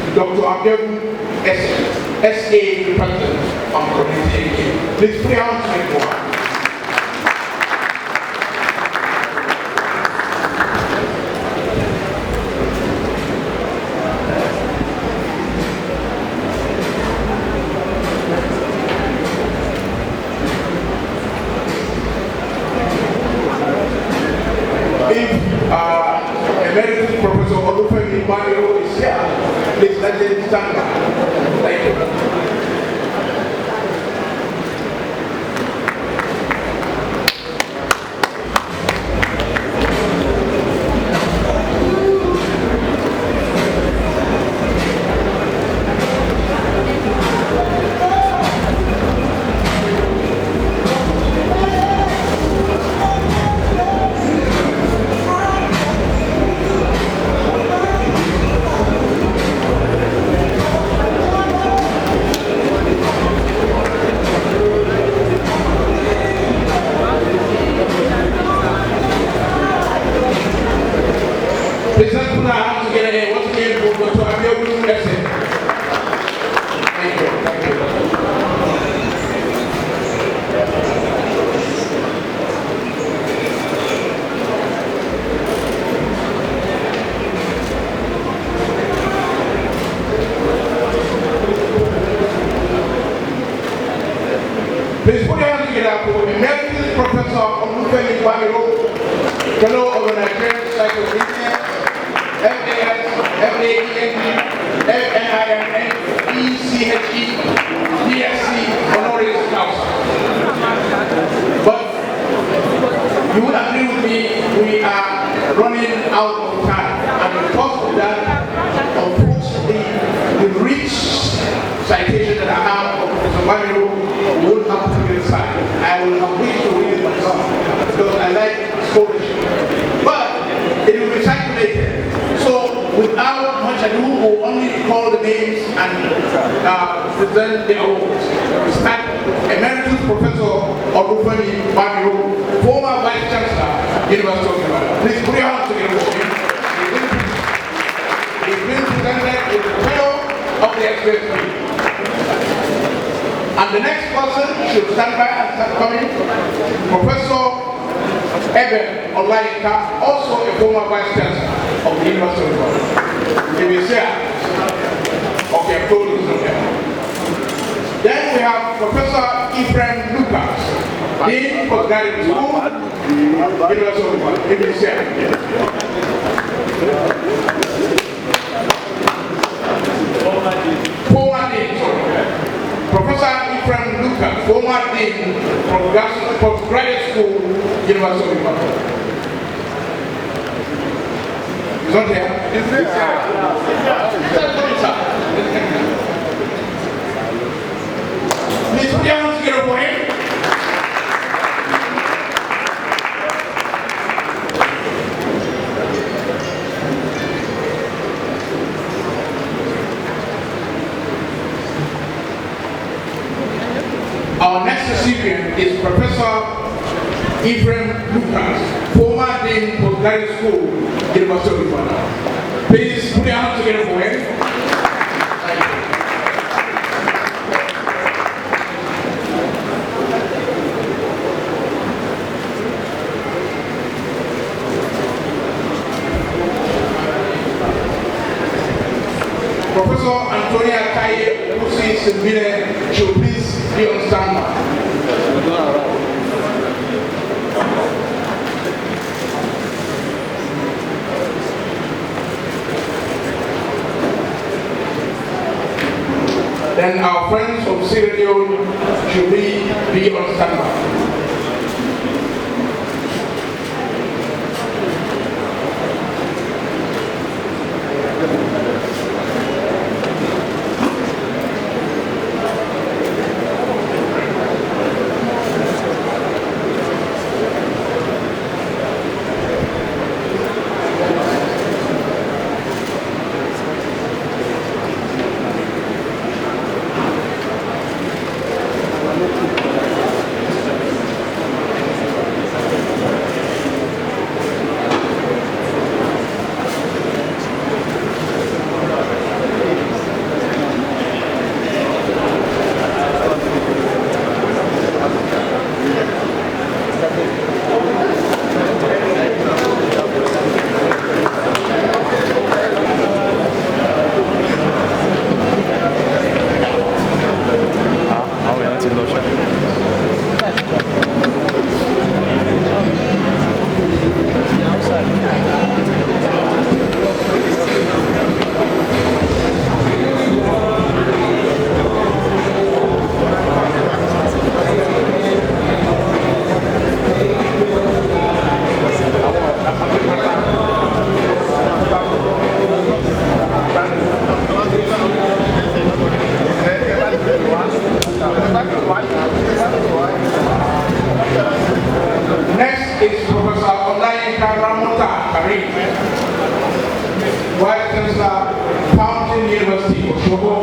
to Dr. Abiodun SA, President of Community Engagement. Please put your hands together. Emeritus Professor Olufemi Mario is here. Please let him stand by. Thank you. Please let's put our hands together here. Once again, for Dr. Abiodun Essay. Thank you. Thank you. Please put your hands together for Emeritus Professor Olufemi Mario, Fellow of the Nigerian Society of Engineers, FAS, FAENG, FNIMN, ECHE, DSC, Honoris Causa. But you would agree with me, we are running out of time. And because of that, unfortunately, the rich citation that I have of Professor Mario won't have to be inside. I will have wished to read it myself because I like scholarship. But it will be circulated. So without much ado, we'll only call the names and present the awards. We start Emeritus Professor Olufemi Mario, former Vice Chancellor, University of Ibadan. Please put your hands together for him. He's been presented with the fellow of the SPSP. And the next person should stand by and start coming. Professor Eben Olayinka, also a former Vice Chancellor of the University of Ibadan. He will say, Professor Ephraim Lucas, Dean Postgraduate School, University of Ibadan. Former Dean, Professor Ephraim Lucas, former Dean from Postgraduate School, University of Ibadan. He's not here? He's there. Please put your hands together for him. Our next recipient is Professor Ephraim Lucas, former Dean Postgraduate School, University of Ibadan. Please put your hands together for him. Professor Antonia Kaye, who is Simbine, should please be on standby. Then our friends from Sierra Leone should be on standby. Next is Professor Olayinka Ramota Karim, Vice Chancellor, Fountain University, Osogbo.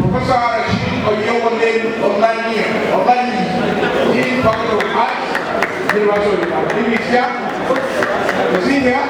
Professor Rashid Oyewole Olani, Dean Faculty of Arts, University of Ibadan. Is here? Is he here?